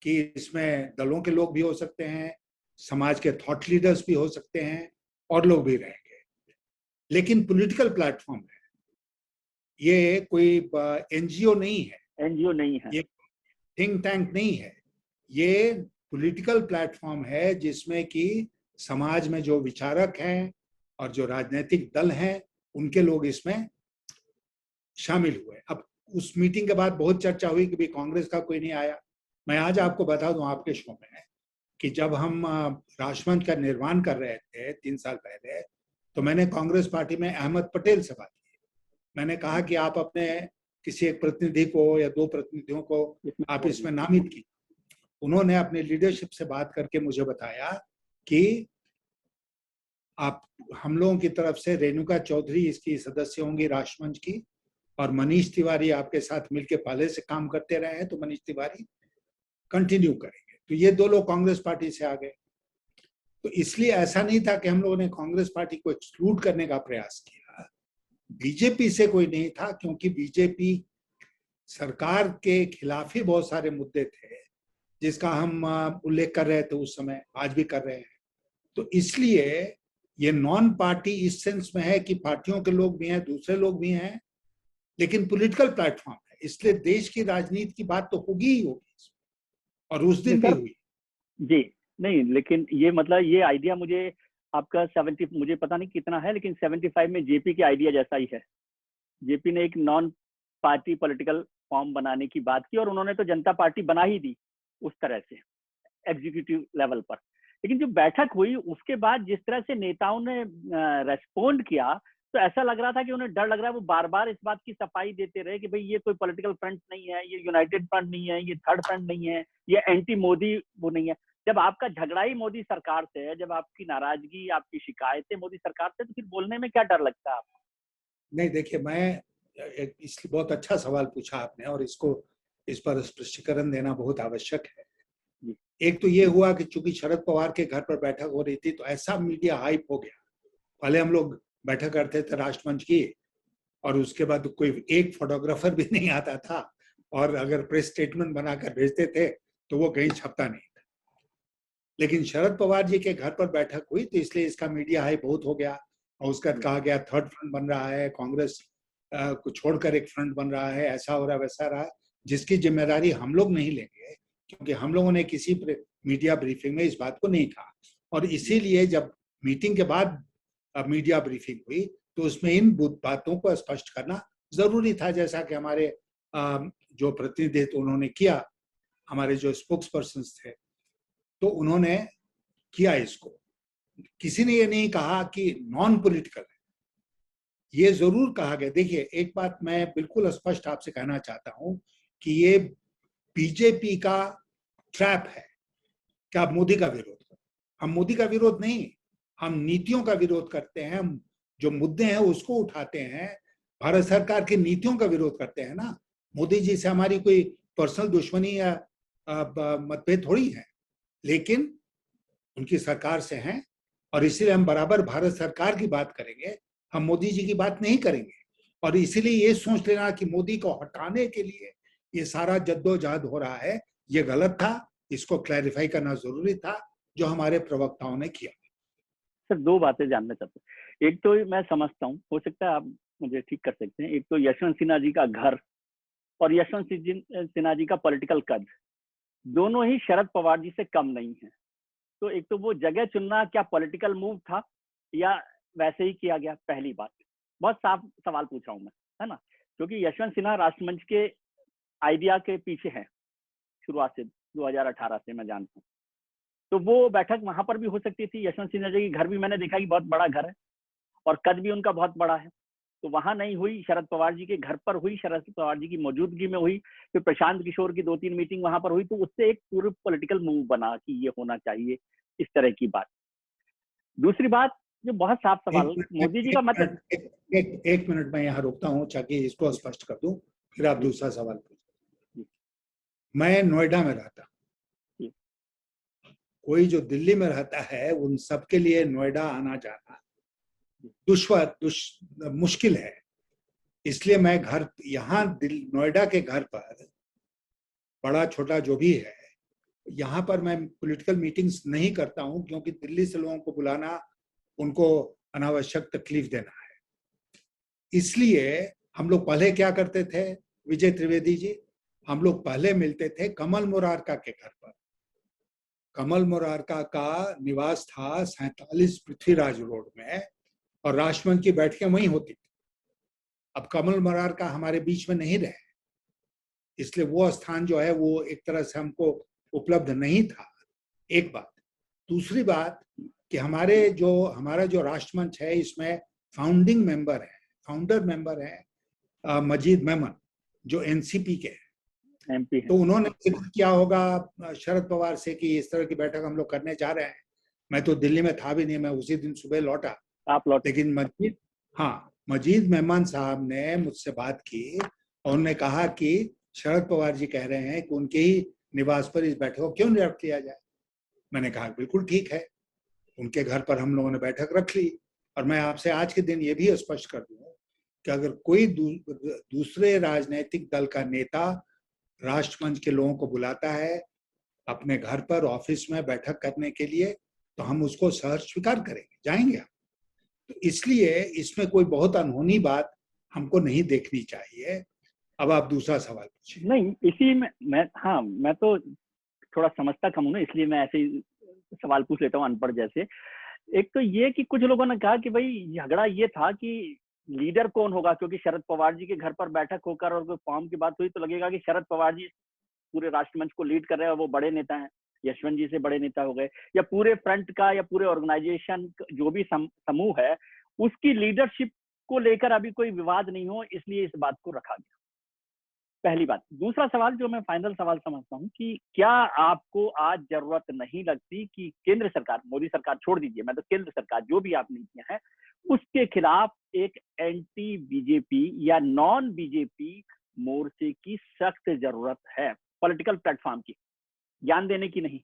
कि इसमें दलों के लोग भी हो सकते हैं, समाज के थॉट लीडर्स भी हो सकते हैं और लोग भी रहेंगे, लेकिन पॉलिटिकल प्लेटफॉर्म है। ये कोई एनजीओ नहीं है, एनजीओ नहीं है, ये थिंक टैंक नहीं है, ये पॉलिटिकल प्लेटफॉर्म है जिसमें कि समाज में जो विचारक हैं और जो राजनीतिक दल हैं उनके लोग इसमें शामिल हुए। अब उस मीटिंग के बाद बहुत चर्चा हुई कि भाई कांग्रेस का कोई नहीं आया। मैं आज आपको बता दूं आपके शो में कि जब हम राष्ट्रमंच का निर्माण कर रहे थे 3 साल पहले, तो मैंने कांग्रेस पार्टी में अहमद पटेल से बात की। मैंने कहा कि आप अपने किसी एक प्रतिनिधि को या 2 प्रतिनिधियों को आप इसमें नामित की। उन्होंने अपने लीडरशिप से बात करके मुझे बताया कि आप हम लोगों की तरफ से रेणुका चौधरी इसकी सदस्य होंगी राष्ट्रमंच की, और मनीष तिवारी आपके साथ मिलकर पहले से काम करते रहे हैं तो मनीष तिवारी कंटिन्यू करेंगे। तो ये 2 लोग कांग्रेस पार्टी से आ गए। तो इसलिए ऐसा नहीं था कि हम लोगों ने कांग्रेस पार्टी को एक्सक्लूड करने का प्रयास किया। बीजेपी से कोई नहीं था, क्योंकि बीजेपी सरकार के खिलाफ ही बहुत सारे मुद्दे थे जिसका हम उल्लेख कर रहे थे उस समय, आज भी कर रहे हैं। तो इसलिए ये नॉन पार्टी इस सेंस में है कि पार्टियों के लोग भी हैं, दूसरे लोग भी हैं, लेकिन पॉलिटिकल प्लेटफॉर्म है, इसलिए देश की राजनीति की बात तो होगी ही होगी, और उस दिन भी हुई। जी नहीं, लेकिन ये मतलब ये आइडिया मुझे आपका 70, मुझे पता नहीं कितना है, लेकिन 75 में जेपी के आइडिया जैसा ही है। जेपी ने एक नॉन पार्टी पॉलिटिकल फॉर्म बनाने की बात की और उन्होंने तो जनता पार्टी बना ही दी उस तरह से एग्जीक्यूटिव लेवल पर। लेकिन जो बैठक हुई उसके बाद जिस तरह से नेताओं ने रेस्पोंड किया, तो ऐसा लग रहा था कि उन्हें डर लग रहा है। वो बार बार इस बात की सफाई देते रहे कि भाई ये कोई पॉलिटिकल फ्रंट नहीं है, ये यूनाइटेड फ्रंट नहीं है, ये थर्ड फ्रंट नहीं है, ये एंटी मोदी वो नहीं है। जब आपका झगड़ा ही मोदी सरकार से है, जब आपकी नाराजगी, आपकी शिकायतें मोदी सरकार से, तो फिर बोलने में क्या डर लगता है आपको? नहीं, देखिए, मैं इसलिए बहुत अच्छा सवाल पूछा आपने, और इस पर स्पष्टीकरण देना बहुत आवश्यक है। एक तो ये हुआ कि चूंकि शरद पवार के घर पर बैठक हो रही थी तो ऐसा मीडिया हाइप हो गया। पहले हम लोग बैठक करते थे राष्ट्रमंच की, और उसके बाद कोई एक फोटोग्राफर भी नहीं आता था, और अगर प्रेस स्टेटमेंट बनाकर भेजते थे तो वो कहीं छपता नहीं था। लेकिन शरद पवार जी के घर पर बैठक हुई तो इसलिए इसका मीडिया हाइप बहुत हो गया, और उसका कहा गया थर्ड फ्रंट बन रहा है, कांग्रेस को छोड़कर एक फ्रंट बन रहा है, ऐसा हो रहा वैसा रहा, जिसकी जिम्मेदारी हम लोग नहीं लेंगे, क्योंकि हम लोगों ने किसी मीडिया ब्रीफिंग में इस बात को नहीं कहा। और इसीलिए जब मीटिंग के बाद मीडिया ब्रीफिंग हुई तो उसमें इन बातों को स्पष्ट करना जरूरी था, जैसा कि हमारे जो प्रतिनिधित्व उन्होंने किया, हमारे जो स्पोक्स पर्सन थे, तो उन्होंने किया इसको। किसी ने ये नहीं कहा कि नॉन पॉलिटिकल है, ये जरूर कहा गया। देखिए, एक बात मैं बिल्कुल स्पष्ट आपसे कहना चाहता हूं कि ये बीजेपी का ट्रैप है कि आप मोदी का विरोध करो। हम मोदी का विरोध नहीं, हम नीतियों का विरोध करते हैं। हम जो मुद्दे हैं उसको उठाते हैं, भारत सरकार की नीतियों का विरोध करते हैं ना। मोदी जी से हमारी कोई पर्सनल दुश्मनी या मतभेद थोड़ी है, लेकिन उनकी सरकार से हैं, और इसीलिए हम बराबर भारत सरकार की बात करेंगे, हम मोदी जी की बात नहीं करेंगे। और इसीलिए ये सोच लेना कि मोदी को हटाने के लिए ये सारा जद्दोजहद हो रहा है, ये गलत था। इसको क्लैरिफाई करना जरूरी था, जो हमारे प्रवक्ताओं ने किया। सर, 2 बातें जानना चाहते हैं। एक तो मैं समझता हूँ, हो सकता है आप मुझे ठीक कर सकते हैं, एक तो यशवंत सिन्हा जी का घर और यशवंत सिन्हा जी का पॉलिटिकल कद दोनों ही शरद पवार जी से कम नहीं है। तो एक तो वो जगह चुनना क्या पॉलिटिकल मूव था या वैसे ही किया गया, पहली बात। बहुत साफ सवाल पूछ रहा हूँ मैं, है ना, क्योंकि यशवंत सिन्हा राष्ट्रमंच के आइडिया के पीछे है शुरुआत से, 2018 से मैं जानता हूँ। तो वो बैठक वहां पर भी हो सकती थी। यशवंत सिन्हा जी की घर भी मैंने देखा कि बहुत बड़ा घर है और कद भी उनका बहुत बड़ा है, तो वहां नहीं हुई, शरद पवार जी के घर पर हुई, शरद पवार जी की मौजूदगी में हुई। फिर प्रशांत किशोर की 2-3 मीटिंग वहां पर हुई, तो उससे एक पूरे पॉलिटिकल मूव बना कि ये होना चाहिए, इस तरह की बात। दूसरी बात जो बहुत साफ सवाल, मोदी जी का मत एक मिनट मैं यहाँ रुकता हूँ ताकि इसको स्पष्ट कर दूं, फिर आप दूसरा सवाल पूछो। मैं नोएडा में रहता हूँ, कोई जो दिल्ली में रहता है उन सबके लिए नोएडा आना जाना मुश्किल है। इसलिए मैं घर यहाँ नोएडा के घर पर, बड़ा छोटा जो भी है, यहाँ पर मैं पॉलिटिकल मीटिंग्स नहीं करता हूँ, क्योंकि दिल्ली से लोगों को बुलाना उनको अनावश्यक तकलीफ देना है। इसलिए हम लोग पहले क्या करते थे विजय त्रिवेदी जी, हम लोग पहले मिलते थे कमल मुरारका के घर पर। कमल मुरारका का निवास था 47 पृथ्वीराज रोड में और राष्ट्रमंच की बैठकें वहीं होती थी। अब कमल मुरारका हमारे बीच में नहीं रहे, इसलिए वो स्थान जो है वो एक तरह से हमको उपलब्ध नहीं था, एक बात। दूसरी बात कि हमारा जो राष्ट्रमंच है इसमें फाउंडर मेंबर है मजीद मेमन, जो एनसीपी के हैं, एमपी तो है। उन्होंने जिक्र किया होगा शरद पवार से कि इस तरह की बैठक हम लोग करने जा रहे हैं। मैं तो दिल्ली में था भी नहीं, मैं उसी दिन सुबह लौटा। आप लौटे। लेकिन मजीद मेमन साहब ने मुझसे बात की और उन्होंने कहा कि शरद पवार जी कह रहे हैं कि उनके ही निवास पर इस बैठक को क्यों नहीं रख लिया जाए। मैंने कहा बिल्कुल ठीक है, उनके घर पर हम लोगों ने बैठक रख ली। और मैं आपसे आज के दिन ये भी स्पष्ट कर दूं कि अगर कोई दूसरे राजनीतिक दल का नेता राष्ट्रमंच के लोगों को बुलाता है अपने घर पर ऑफिस में बैठक करने के लिए, तो हम उसको सहर्ष स्वीकार करेंगे, जाएंगे हम। तो इसलिए इसमें कोई बहुत अनहोनी बात हमको नहीं देखनी चाहिए। अब आप दूसरा सवाल पूछिए। नहीं, इसी में मैं तो थोड़ा समझता कम हूं ना, इसलिए मैं ऐसे ही सवाल पूछ लेता हूँ अनपढ़ जैसे। एक तो ये कि कुछ लोगों ने कहा कि भाई झगड़ा ये था कि लीडर कौन होगा, क्योंकि शरद पवार जी के घर पर बैठक होकर और कोई फॉर्म की बात हुई तो लगेगा कि शरद पवार जी पूरे राष्ट्रमंच को लीड कर रहे हैं और वो बड़े नेता हैं, यशवंत जी से बड़े नेता हो गए, या पूरे फ्रंट का या पूरे ऑर्गेनाइजेशन जो भी समूह है उसकी लीडरशिप को लेकर अभी कोई विवाद नहीं हो, इसलिए इस बात को रखा गया। पहली बात। दूसरा सवाल जो मैं फाइनल सवाल समझता हूँ कि क्या आपको आज जरूरत नहीं लगती कि केंद्र सरकार, मोदी सरकार छोड़ दीजिए, मैं तो केंद्र सरकार जो भी आप नीतियां हैं उसके खिलाफ एक एंटी बीजेपी या नॉन बीजेपी मोर्चे की सख्त जरूरत है, पॉलिटिकल प्लेटफॉर्म की, ज्ञान देने की नहीं?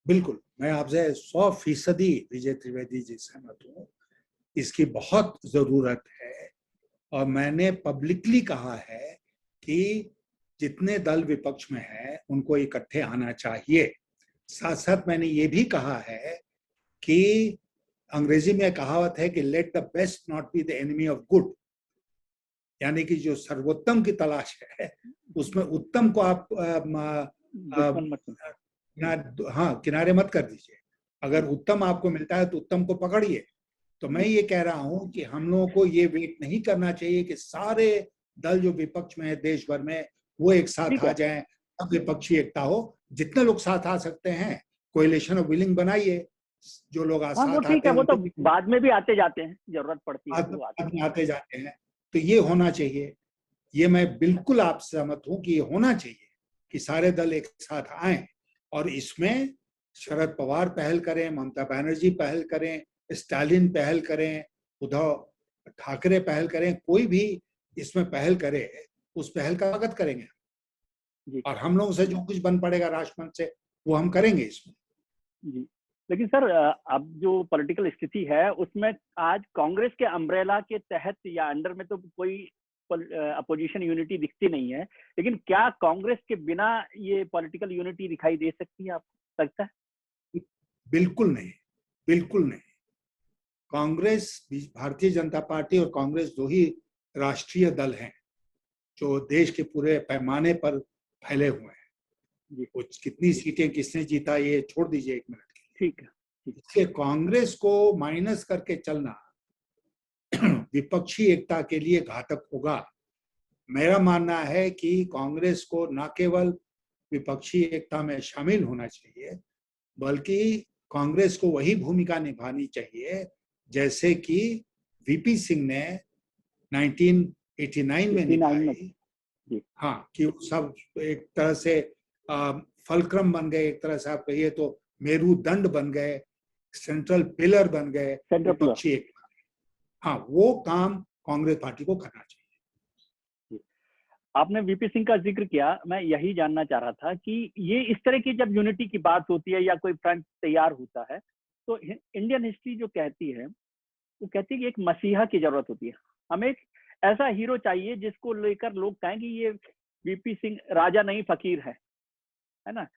बिल्कुल, मैं आपसे 100% विजय त्रिवेदी जी सहमत हूँ। इसकी बहुत जरूरत है और मैंने पब्लिकली कहा है कि जितने दल विपक्ष में हैं उनको इकट्ठे आना चाहिए। साथ साथ मैंने ये भी कहा है कि अंग्रेजी में कहावत है कि let the best not be the enemy of good, यानी कि जो सर्वोत्तम की तलाश है उसमें उत्तम को आप किनारे मत कर दीजिए। अगर उत्तम आपको मिलता है तो उत्तम को पकड़िए। तो मैं ये कह रहा हूं कि हम लोगों को ये वेट नहीं करना चाहिए कि सारे दल जो विपक्ष में है देश भर में वो एक साथ आ जाएं, अब विपक्षी एकता हो। जितने लोग साथ आ सकते हैं कोएलिशन ऑफ विलिंग बनाइए, जो लोग साथ वो ठीक आते है, हैं वो तो उनको बाद में भी आते जाते हैं, जरूरत पड़ती है तो आते जाते हैं। तो ये होना चाहिए, ये मैं बिल्कुल आपसे सहमत हूं कि ये होना चाहिए कि सारे दल एक साथ आए और इसमें शरद पवार पहल करें, ममता बनर्जी पहल करें, स्टालिन पहल करें, उद्धव ठाकरे पहल करें, कोई भी इसमें पहल करे, उस पहल का स्वागत करेंगे जी। और हम लोगों से जो कुछ बन पड़ेगा राष्ट्रमंच से वो हम करेंगे इसमें। जी, लेकिन सर अब जो पॉलिटिकल स्थिति है उसमें आज कांग्रेस के अम्ब्रेला के तहत या अंडर में तो कोई अपोजिशन यूनिटी दिखती नहीं है, लेकिन क्या कांग्रेस के बिना ये पॉलिटिकल यूनिटी दिखाई दे सकती है, आपको लगता है? बिल्कुल नहीं, बिल्कुल नहीं। कांग्रेस, भारतीय जनता पार्टी और कांग्रेस दो ही राष्ट्रीय दल हैं जो देश के पूरे पैमाने पर फैले हुए हैं। कुछ कितनी सीटें किसने जीता ये छोड़ दीजिए एक मिनट के लिए। ठीक है। इसलिए कांग्रेस को माइनस करके चलना विपक्षी एकता के लिए घातक होगा। मेरा मानना है कि कांग्रेस को न केवल विपक्षी एकता में शामिल होना चाहिए, बल्कि कांग्रेस को वही भूमिका निभानी चाहिए जैसे कि वीपी सिंह ने 1989 में निभाई। हाँ, कि सब एक तरह से फलक्रम बन गए, एक तरह से आप कहिए तो मेरुदंड बन गए, सेंट्रल पिलर बन गए विपक्षी एकता। हाँ, वो काम कांग्रेस पार्टी को करना चाहिए। आपने वीपी सिंह का जिक्र किया, मैं यही जानना चाह रहा था कि ये इस तरह की जब यूनिटी की बात होती है या कोई फ्रंट तैयार होता है तो इंडियन हिस्ट्री जो कहती है वो कहती है कि एक मसीहा की जरूरत होती है। हमें एक ऐसा हीरो चाहिए जिसको लेकर लोग कहें कि ये वीपी सिंह राजा नहीं फकीर है ना,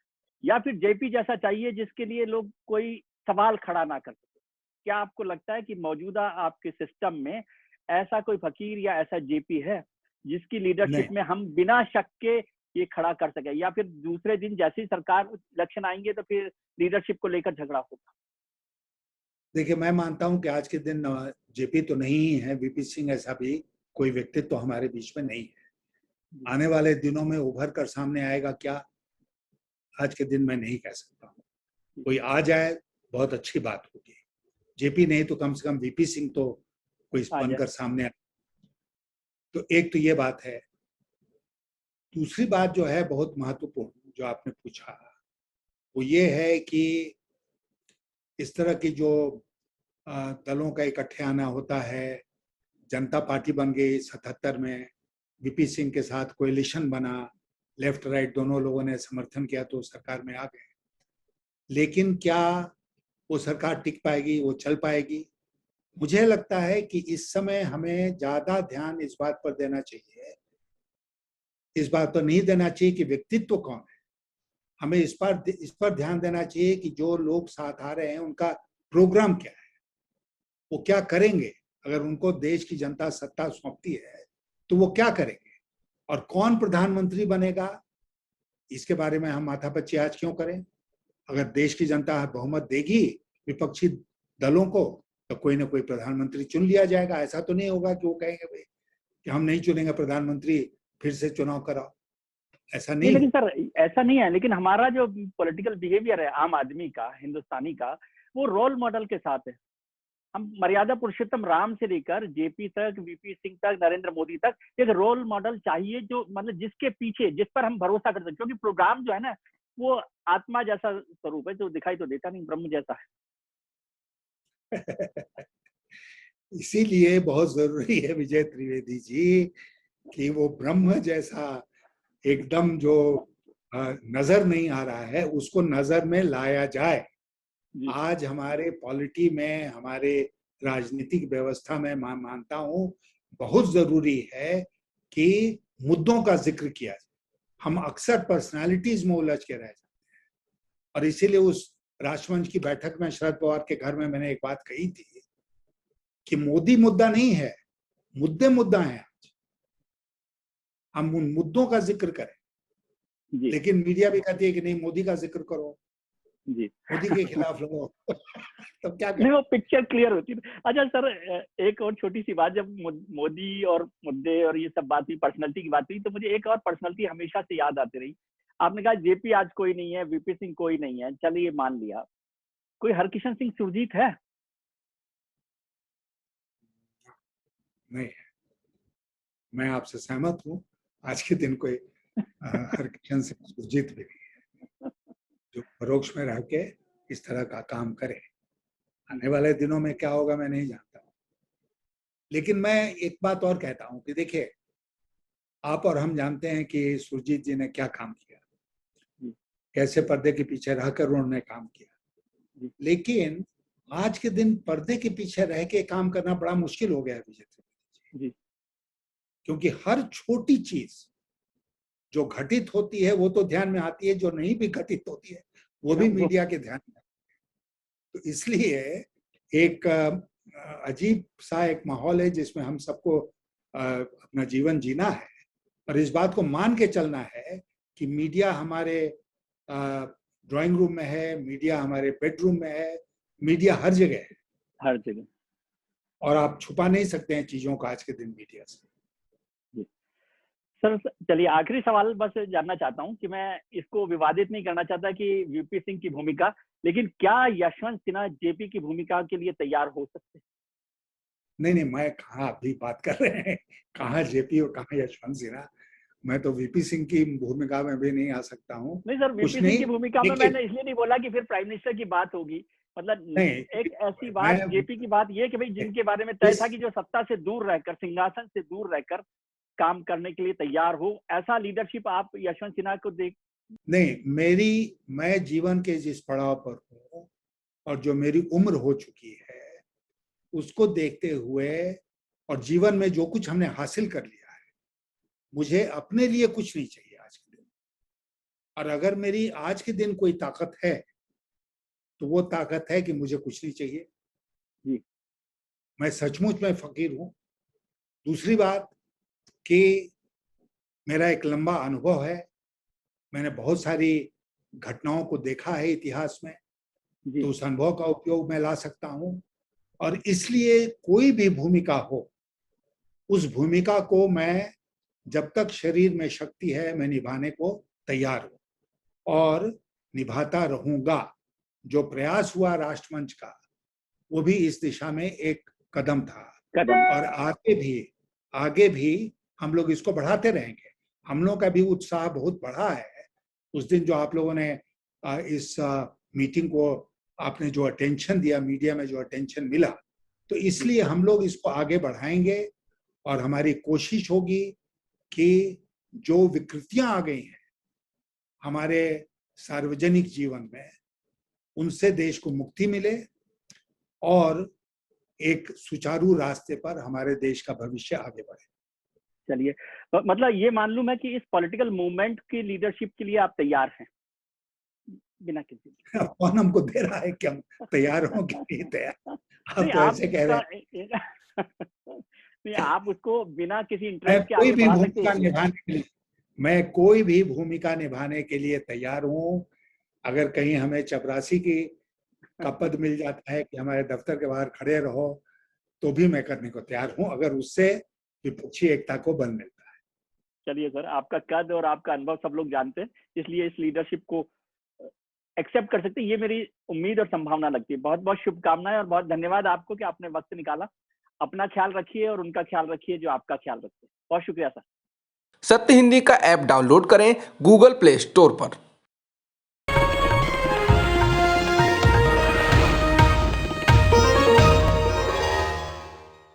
या फिर जेपी जैसा चाहिए जिसके लिए लोग कोई सवाल खड़ा ना कर सके। क्या आपको लगता है कि मौजूदा आपके सिस्टम में ऐसा कोई फकीर या ऐसा जेपी है जिसकी लीडरशिप में हम बिना शक के ये खड़ा कर सके, या फिर दूसरे दिन जैसी सरकार इलेक्शन आएंगे तो फिर लीडरशिप को लेकर झगड़ा होगा? देखिए, मैं मानता हूं कि आज के दिन जेपी तो नहीं ही है, वीपी सिंह ऐसा भी कोई व्यक्तित्व तो हमारे बीच में नहीं है। आने वाले दिनों में उभर कर सामने आएगा क्या, आज के दिन मैं नहीं कह सकता हूँ। कोई आ जाए बहुत अच्छी बात होगी, जेपी नहीं तो कम से कम वीपी सिंह तो कोई बनकर सामने आए। तो एक तो ये बात है। दूसरी बात जो है बहुत महत्वपूर्ण जो आपने पूछा वो ये है कि इस तरह की जो दलों का इकट्ठे आना होता है, जनता पार्टी बन गई 77 में, वीपी सिंह के साथ कोएलिशन बना, लेफ्ट राइट दोनों लोगों ने समर्थन किया तो सरकार में आ गए। लेकिन क्या वो सरकार टिक पाएगी, वो चल पाएगी? मुझे लगता है कि इस समय हमें ज्यादा ध्यान इस बात पर देना चाहिए, इस बात पर नहीं देना चाहिए कि व्यक्तित्व कौन है। हमें इस पर ध्यान देना चाहिए कि जो लोग साथ आ रहे हैं उनका प्रोग्राम क्या है, वो क्या करेंगे। अगर उनको देश की जनता सत्ता सौंपती है तो वो क्या करेंगे, और कौन प्रधानमंत्री बनेगा इसके बारे में हम माथापच्ची आज क्यों करें। अगर देश की जनता बहुमत देगी विपक्षी दलों को तो कोई ना कोई प्रधानमंत्री चुन लिया जाएगा। ऐसा तो नहीं होगा कि वो कहेंगे भाई कि हम नहीं चुनेंगे प्रधानमंत्री, फिर से चुनाव कराओ, ऐसा नहीं। लेकिन सर ऐसा नहीं है। लेकिन हमारा जो पॉलिटिकल बिहेवियर है आम आदमी का, हिंदुस्तानी का, वो रोल मॉडल के साथ है। हम मर्यादा पुरुषोत्तम राम से लेकर जेपी तक, वीपी सिंह तक, नरेंद्र मोदी तक एक रोल मॉडल चाहिए जो मतलब जिसके पीछे, जिस पर हम भरोसा कर सकते। क्योंकि प्रोग्राम जो है ना वो आत्मा जैसा स्वरूप है जो दिखाई तो देता नहीं, ब्रह्म जैसा है। इसीलिए बहुत जरूरी है विजय त्रिवेदी जी कि वो ब्रह्म जैसा एकदम जो नजर नहीं आ रहा है उसको नजर में लाया जाए। आज हमारे पॉलिटी में, हमारे राजनीतिक व्यवस्था में मैं मानता हूं बहुत जरूरी है कि मुद्दों का जिक्र किया जाए। हम अक्सर पर्सनालिटीज में उलझ के रह जाते हैं, और इसीलिए उस राष्ट्रमंच की बैठक में शरद पवार के घर में मैंने एक बात कही थी कि मोदी मुद्दा नहीं है, मुद्दे मुद्दा है। आज हम उन मुद्दों का जिक्र करें, लेकिन मीडिया भी कहती है कि नहीं मोदी का जिक्र करो जी, मोदी के खिलाफ लड़ो। तब क्या करें? नहीं, वो पिक्चर क्लियर होती है। अच्छा सर, एक और छोटी सी बात, जब मोदी और मुद्दे और ये सब बात हुई, पर्सनैलिटी की बात हुई, तो मुझे एक और पर्सनैलिटी हमेशा से याद आती रही। आपने कहा जेपी आज कोई नहीं है, वीपी सिंह कोई नहीं है, चलिए मान लिया, कोई हरकिशन सिंह सुरजीत है? नहीं है। मैं आपसे सहमत हूँ, आज के दिन कोई हरकिशन सिंह सुरजीत भी नहीं है जो परोक्ष में रह के इस तरह का काम करे। आने वाले दिनों में क्या होगा मैं नहीं जानता, लेकिन मैं एक बात और कहता हूं कि देखिए, आप और हम जानते हैं कि सुरजीत जी ने क्या काम किया, कैसे पर्दे के पीछे रहकर उन्होंने काम किया। लेकिन आज के दिन पर्दे के पीछे रह के काम करना बड़ा मुश्किल हो गया है विजय जी, क्योंकि हर छोटी चीज जो घटित होती है वो तो ध्यान में आती है, जो नहीं भी घटित होती है वो भी मीडिया के ध्यान में आती है। तो इसलिए एक अजीब सा एक माहौल है जिसमें हम सबको अपना जीवन जीना है और इस बात को मान के चलना है कि मीडिया हमारे ड्राइंग रूम में है, मीडिया हमारे बेडरूम में है, मीडिया हर जगह है, हर जगह, और आप छुपा नहीं सकते हैं चीजों को आज के दिन मीडिया से। सर चलिए आखिरी सवाल बस जानना चाहता हूं कि मैं इसको विवादित नहीं करना चाहता कि वीपी सिंह की भूमिका, लेकिन क्या यशवंत सिन्हा जेपी की भूमिका के लिए तैयार हो सकते हैं? नहीं, मैं कहाँ अभी बात कर रहे हैं, कहाँ जेपी और कहाँ यशवंत सिन्हा। मैं तो वीपी सिंह की भूमिका में भी नहीं आ सकता हूँ। नहीं सर, वीपी सिंह की भूमिका में मैंने इसलिए नहीं बोला कि फिर प्राइम मिनिस्टर की बात होगी, मतलब नहीं, एक ऐसी बात जेपी की बात ये कि भाई जिनके बारे में तय था कि जो सत्ता से दूर रहकर, सिंहासन से दूर रहकर काम करने के लिए तैयार हो, ऐसा लीडरशिप आप यशवंत सिन्हा को देख? नहीं, मैं जीवन के जिस पड़ाव पर हूँ और जो मेरी उम्र हो चुकी है उसको देखते हुए और जीवन में जो कुछ हमने हासिल कर लिया है, मुझे अपने लिए कुछ नहीं चाहिए आज के दिन। और अगर मेरी आज के दिन कोई ताकत है तो वो ताकत है कि मुझे कुछ नहीं चाहिए जी। मैं सचमुच में फकीर हूँ। दूसरी बात कि मेरा एक लंबा अनुभव है, मैंने बहुत सारी घटनाओं को देखा है इतिहास में, तो उस अनुभव का उपयोग मैं ला सकता हूँ। और इसलिए कोई भी भूमिका हो, उस भूमिका को मैं जब तक शरीर में शक्ति है मैं निभाने को तैयार हूँ और निभाता रहूंगा। जो प्रयास हुआ राष्ट्रमंच का वो भी इस दिशा में एक कदम था और आगे भी हम लोग इसको बढ़ाते रहेंगे। हम लोगों का भी उत्साह बहुत बढ़ा है। उस दिन जो आप लोगों ने इस मीटिंग को आपने जो अटेंशन दिया, मीडिया में जो अटेंशन मिला, तो इसलिए हम लोग इसको आगे बढ़ाएंगे और हमारी कोशिश होगी कि जो विकृतियां आ गई हैं हमारे सार्वजनिक जीवन में, उनसे देश को मुक्ति मिले और एक सुचारू रास्ते पर हमारे देश का भविष्य आगे बढ़े। चलिए, मतलब ये मान लूं मैं कि इस पॉलिटिकल मूवमेंट की लीडरशिप के लिए आप तैयार हैं बिना किसी? कौन हमको दे रहा है कि हम तैयार हों कि नहीं तैयार? आप तो ऐसे कह रहे हैं। नहीं, आप उसको बिना किसी मैं इंटरेस्ट के कोई आगे भी बढ़ा सकते भूमिका हैं। निभाने के लिए मैं कोई भी भूमिका निभाने के लिए तैयार हूँ। अगर कहीं हमें चपरासी का पद मिल जाता है कि हमारे दफ्तर के बाहर खड़े रहो, तो भी मैं करने को तैयार हूँ, अगर उससे विपक्षी एकता को बल मिलता है। चलिए सर, आपका कद और आपका अनुभव सब लोग जानते हैं, इसलिए इस लीडरशिप को एक्सेप्ट कर सकते हैं, ये मेरी उम्मीद और संभावना लगती है। बहुत बहुत शुभकामनाएं और बहुत धन्यवाद आपको कि आपने वक्त निकाला। अपना ख्याल रखिए और उनका ख्याल रखिए जो आपका ख्याल रखते हैं। बहुत शुक्रिया सर। सत्य हिंदी का ऐप डाउनलोड करें गूगल प्ले स्टोर पर।